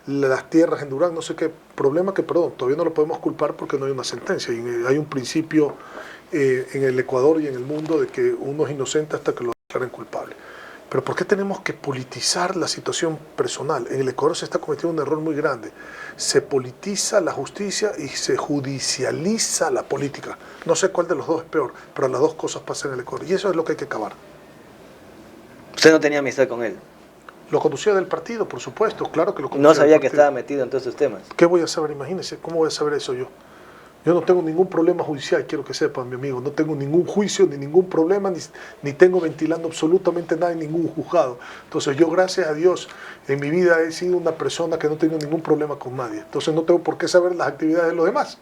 las tierras en Durán, no sé qué problema que, perdón, todavía no lo podemos culpar porque no hay una sentencia. Y hay un principio en el Ecuador y en el mundo de que uno es inocente hasta que lo declaren culpable. Pero ¿por qué tenemos que politizar la situación personal? En el Ecuador se está cometiendo un error muy grande. Se politiza la justicia y se judicializa la política. No sé cuál de los dos es peor, pero las dos cosas pasan en el Ecuador. Y eso es lo que hay que acabar. ¿Usted no tenía amistad con él? Lo conducía del partido, por supuesto, claro que lo conducía. No sabía que estaba metido en todos esos temas. ¿Qué voy a saber? Imagínese, ¿cómo voy a saber eso yo? Yo no tengo ningún problema judicial, quiero que sepan, mi amigo. No tengo ningún juicio, ni ningún problema, ni tengo ventilando absolutamente nada en ningún juzgado. Entonces yo, gracias a Dios, en mi vida he sido una persona que no tengo ningún problema con nadie. Entonces no tengo por qué saber las actividades de los demás.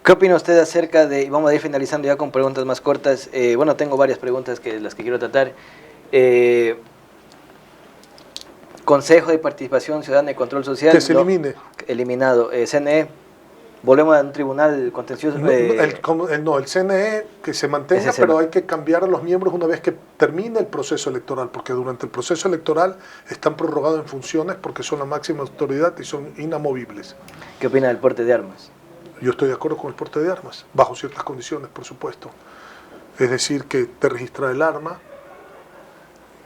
¿Qué opina usted acerca de, vamos a ir finalizando ya con preguntas más cortas, bueno, tengo varias preguntas las que quiero tratar. Consejo de Participación Ciudadana y Control Social. Que se elimine. Eliminado. CNE. Volvemos a un tribunal contencioso. No, el CNE que se mantenga, pero hay que cambiar a los miembros una vez que termine el proceso electoral, porque durante el proceso electoral están prorrogados en funciones porque son la máxima autoridad y son inamovibles. ¿Qué opina del porte de armas? Yo estoy de acuerdo con el porte de armas, bajo ciertas condiciones, por supuesto. Es decir, que te registra el arma,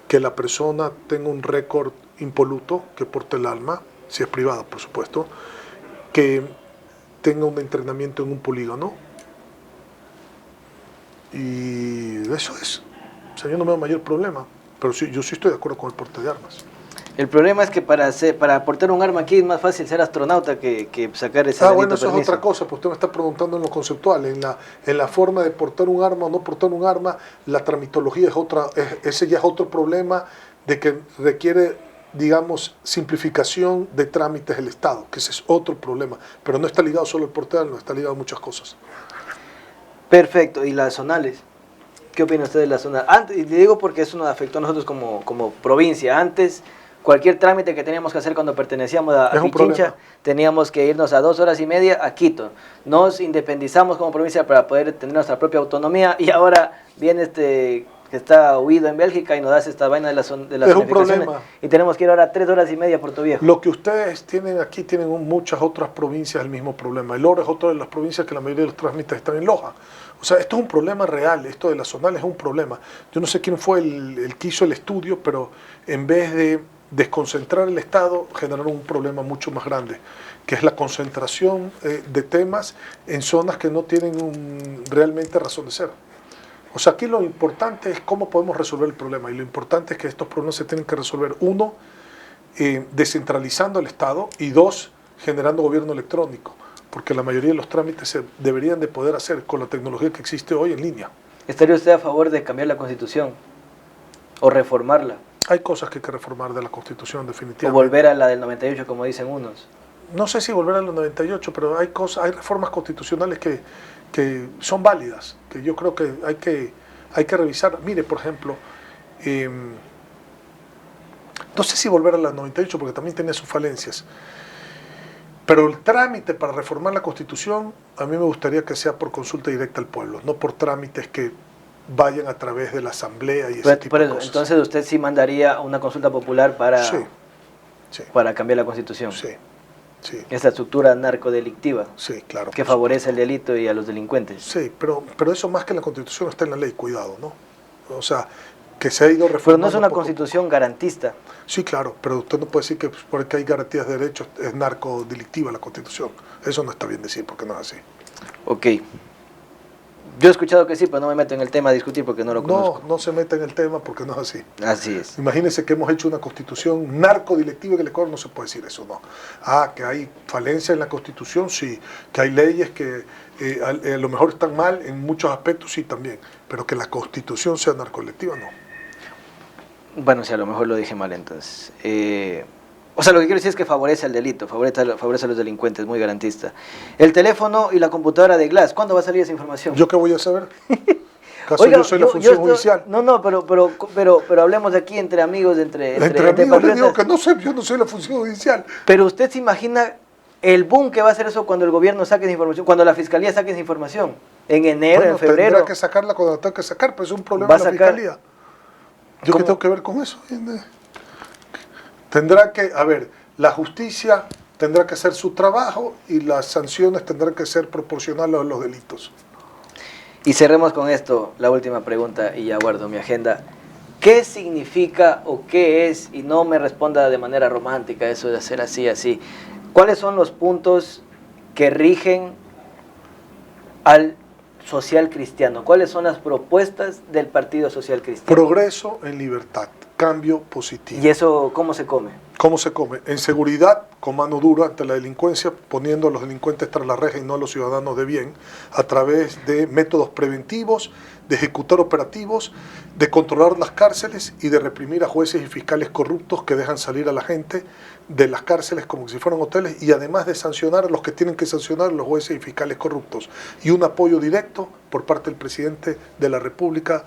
que la persona tenga un récord impoluto, que porte el arma, si es privada, por supuesto, que tenga un entrenamiento en un polígono, y eso es. O sea, yo no veo mayor problema, pero sí, yo sí estoy de acuerdo con el porte de armas. El problema es que para portar un arma aquí es más fácil ser astronauta que sacar ese bueno, eso permiso. Es otra cosa, pues usted me está preguntando en lo conceptual, en la forma de portar un arma o no portar un arma, la tramitología es otra, ese ya es otro problema de que requiere, digamos, simplificación de trámites del Estado, que ese es otro problema, pero no está ligado solo al porte de armas, está ligado a muchas cosas. Perfecto, ¿y las zonales? ¿Qué opina usted de las zonales? Antes, y le digo porque eso nos afectó a nosotros como provincia. Antes, cualquier trámite que teníamos que hacer cuando pertenecíamos a Pichincha, teníamos que irnos a 2 horas y media a Quito. Nos independizamos como provincia para poder tener nuestra propia autonomía, y ahora viene que está huido en Bélgica y nos das esta vaina de las zonificaciones, y tenemos que ir ahora 3 horas y media a Puerto Viejo. Lo que ustedes tienen aquí tienen muchas otras provincias el mismo problema. El Oro es otra de las provincias que la mayoría de los trámites están en Loja. O sea, esto es un problema real, esto de las zonales es un problema. Yo no sé quién fue el que hizo el estudio, pero en vez de desconcentrar el Estado, generaron un problema mucho más grande, que es la concentración de temas en zonas que no tienen realmente razón de ser. O sea, aquí lo importante es cómo podemos resolver el problema, y lo importante es que estos problemas se tienen que resolver, uno, descentralizando el Estado, y dos, generando gobierno electrónico, porque la mayoría de los trámites se deberían de poder hacer con la tecnología que existe hoy en línea. ¿Estaría usted a favor de cambiar la Constitución o reformarla? Hay cosas que hay que reformar de la Constitución, definitivamente. O volver a la del 98, como dicen unos. No sé si volver a la 98, pero hay reformas constitucionales que son válidas, que yo creo que hay que revisar. Mire, por ejemplo, no sé si volver a la 98 porque también tiene sus falencias, pero el trámite para reformar la Constitución a mí me gustaría que sea por consulta directa al pueblo, no por trámites que vayan a través de la asamblea y ese tipo de cosas. Entonces usted sí mandaría una consulta popular para cambiar la Constitución. Sí. Sí. Esta estructura narcodelictiva, sí, claro, que favorece el delito y a los delincuentes. Sí, pero eso más que en la Constitución está en la ley, cuidado, ¿no? O sea, que se ha ido reformando. Pero no es una Constitución garantista. Sí, claro, pero usted no puede decir que porque hay garantías de derechos es narcodelictiva la Constitución. Eso no está bien decir, porque no es así. Ok. Yo he escuchado que sí, pero no me meto en el tema a discutir porque no lo conozco. No se meta en el tema porque no es así. Así es. Imagínense que hemos hecho una Constitución narcodilectiva en el Ecuador, no se puede decir eso, no. Que hay falencia en la Constitución, sí. Que hay leyes que a lo mejor están mal en muchos aspectos, sí, también. Pero que la Constitución sea narcodelictiva, no. Bueno, sí, a lo mejor lo dije mal entonces. O sea, lo que quiero decir es que favorece el delito, favorece a los delincuentes, muy garantista. El teléfono y la computadora de Glass, ¿cuándo va a salir esa información? ¿Yo qué voy a saber? ¿Acaso Oiga, yo soy la función judicial? No, pero hablemos de aquí entre amigos, entre amigos le digo que no sé, yo no soy la función judicial. Pero usted se imagina el boom que va a hacer eso cuando el gobierno saque esa información, cuando la fiscalía saque esa información, en enero, en febrero. Tendrá que sacarla cuando la tenga que sacar, pues es un problema de la fiscalía. ¿Yo qué tengo que ver con eso? Tendrá que, la justicia tendrá que hacer su trabajo y las sanciones tendrán que ser proporcionales a los delitos. Y cerremos con esto, la última pregunta, y ya guardo mi agenda. ¿Qué significa o qué es, y no me responda de manera romántica eso de hacer así, cuáles son los puntos que rigen al social cristiano? ¿Cuáles son las propuestas del Partido Social Cristiano? Progreso en libertad, cambio positivo. ¿Y eso cómo se come? ¿Cómo se come? En seguridad, con mano dura ante la delincuencia, poniendo a los delincuentes tras la reja y no a los ciudadanos de bien, a través de métodos preventivos, de ejecutar operativos, de controlar las cárceles y de reprimir a jueces y fiscales corruptos que dejan salir a la gente de las cárceles como si fueran hoteles, y además de sancionar a los que tienen que sancionar, a los jueces y fiscales corruptos. Y un apoyo directo por parte del presidente de la República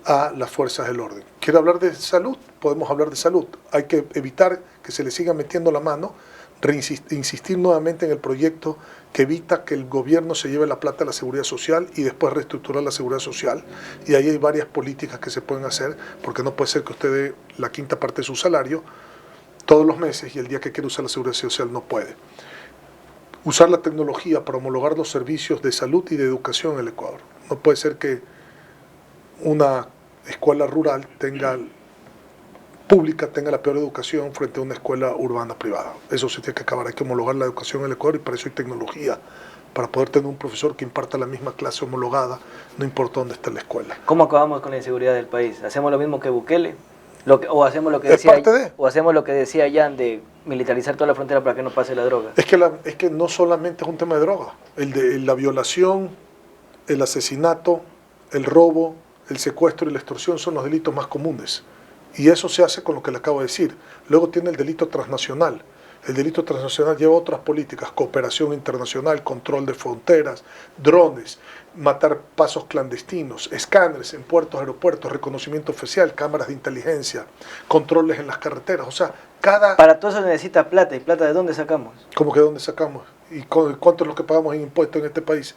a las fuerzas del orden. ¿Quiere hablar de salud? Podemos hablar de salud. Hay que evitar que se le siga metiendo la mano insistir nuevamente en el proyecto que evita que el gobierno se lleve la plata de la seguridad social y después reestructurar la seguridad social. Y ahí hay varias políticas que se pueden hacer, porque no puede ser que usted dé la quinta parte de su salario todos los meses y el día que quiere usar la seguridad social no puede. Usar la tecnología para homologar los servicios de salud y de educación en el Ecuador. No puede ser que una escuela rural pública tenga la peor educación frente a una escuela urbana privada. Eso se tiene que acabar. Hay que homologar la educación en el Ecuador y para eso hay tecnología, para poder tener un profesor que imparta la misma clase homologada, no importa dónde esté la escuela. ¿Cómo acabamos con la inseguridad del país? ¿Hacemos lo mismo que Bukele? O hacemos lo que decía Jan de militarizar toda la frontera para que no pase la droga. Es que no solamente es un tema de droga. La violación, el asesinato, el robo, el secuestro y la extorsión son los delitos más comunes. Y eso se hace con lo que le acabo de decir. Luego tiene el delito transnacional. El delito transnacional lleva otras políticas: cooperación internacional, control de fronteras, drones, matar pasos clandestinos, escáneres en puertos, aeropuertos, reconocimiento oficial, cámaras de inteligencia, controles en las carreteras. O sea, Para todo eso se necesita plata. ¿Y plata de dónde sacamos? ¿Cómo que dónde sacamos? ¿Y cuánto es lo que pagamos en impuestos en este país?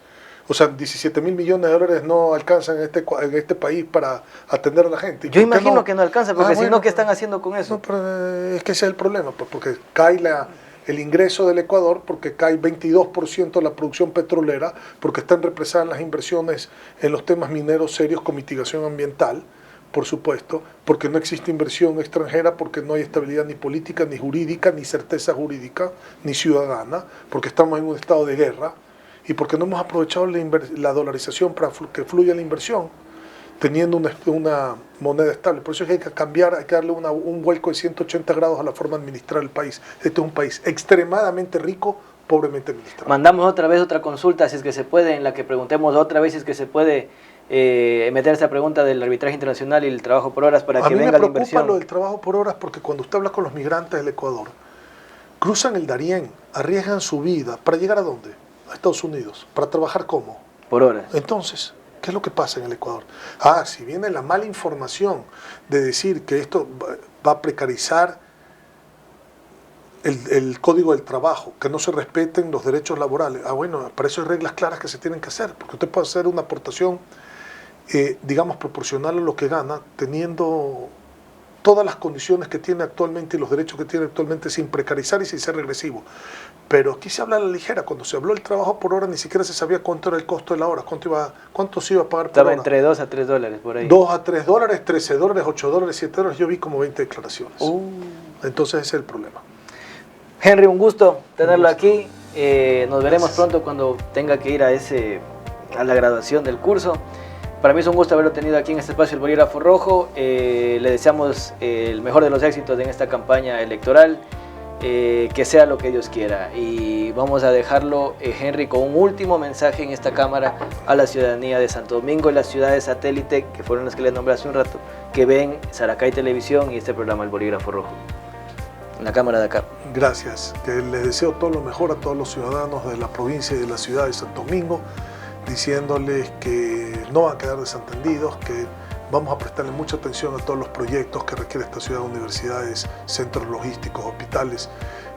O sea, 17 mil millones de dólares no alcanzan en este país para atender a la gente. Yo imagino que no alcanza, porque si no, ¿qué están haciendo con eso? No, pero es que ese es el problema, pues, porque cae el ingreso del Ecuador, porque cae 22% de la producción petrolera, porque están represadas las inversiones en los temas mineros serios con mitigación ambiental, por supuesto, porque no existe inversión extranjera, porque no hay estabilidad ni política, ni jurídica, ni certeza jurídica, ni ciudadana, porque estamos en un estado de guerra, y porque no hemos aprovechado la dolarización para que fluya la inversión, teniendo una moneda estable. Por eso es que hay que cambiar, hay que darle un vuelco de 180 grados a la forma de administrar el país. Este es un país extremadamente rico, pobremente administrado. Mandamos otra vez otra consulta, si es que se puede, en la que preguntemos otra vez si es que se puede meter esta pregunta del arbitraje internacional y el trabajo por horas para que venga la inversión. A mí me preocupa lo del trabajo por horas, porque cuando usted habla con los migrantes del Ecuador, cruzan el Darién, arriesgan su vida, ¿para llegar a dónde? A Estados Unidos. ¿Para trabajar cómo? Por horas. Entonces, ¿qué es lo que pasa en el Ecuador? Si viene la mala información de decir que esto va a precarizar el código del trabajo, que no se respeten los derechos laborales. Bueno, para eso hay reglas claras que se tienen que hacer, porque usted puede hacer una aportación, digamos, proporcional a lo que gana, teniendo todas las condiciones que tiene actualmente y los derechos que tiene actualmente, sin precarizar y sin ser regresivo. Pero aquí se habla a la ligera. Cuando se habló del trabajo por hora, ni siquiera se sabía cuánto era el costo de la hora, cuánto se iba a pagar por hora. Estaba entre 2 a 3 dólares por ahí. 2 a 3 dólares, 13 dólares, 8 dólares, 7 dólares. Yo vi como 20 declaraciones. Entonces ese es el problema. Henry, un gusto tenerlo aquí. Nos veremos pronto cuando tenga que ir a la graduación del curso. Para mí es un gusto haberlo tenido aquí en este espacio, el Bolígrafo Rojo. Le deseamos el mejor de los éxitos en esta campaña electoral. Que sea lo que Dios quiera. Y vamos a dejarlo, Henry, con un último mensaje en esta cámara a la ciudadanía de Santo Domingo y las ciudades satélite, que fueron las que les nombré hace un rato, que ven Saracay Televisión y este programa, el Bolígrafo Rojo. En la cámara de acá. Gracias. Que les deseo todo lo mejor a todos los ciudadanos de la provincia y de la ciudad de Santo Domingo, diciéndoles que no van a quedar desatendidos, que vamos a prestarle mucha atención a todos los proyectos que requiere esta ciudad: universidades, centros logísticos, hospitales,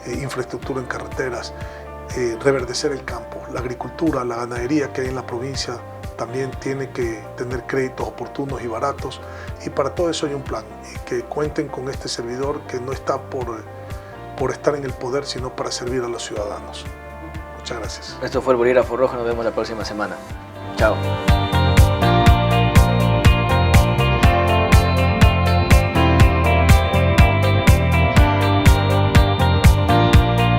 infraestructura en carreteras, reverdecer el campo, la agricultura, la ganadería que hay en la provincia también tiene que tener créditos oportunos y baratos, y para todo eso hay un plan, y que cuenten con este servidor que no está por estar en el poder, sino para servir a los ciudadanos. Muchas gracias. Esto fue el Bolígrafo Rojo, nos vemos la próxima semana. Chao.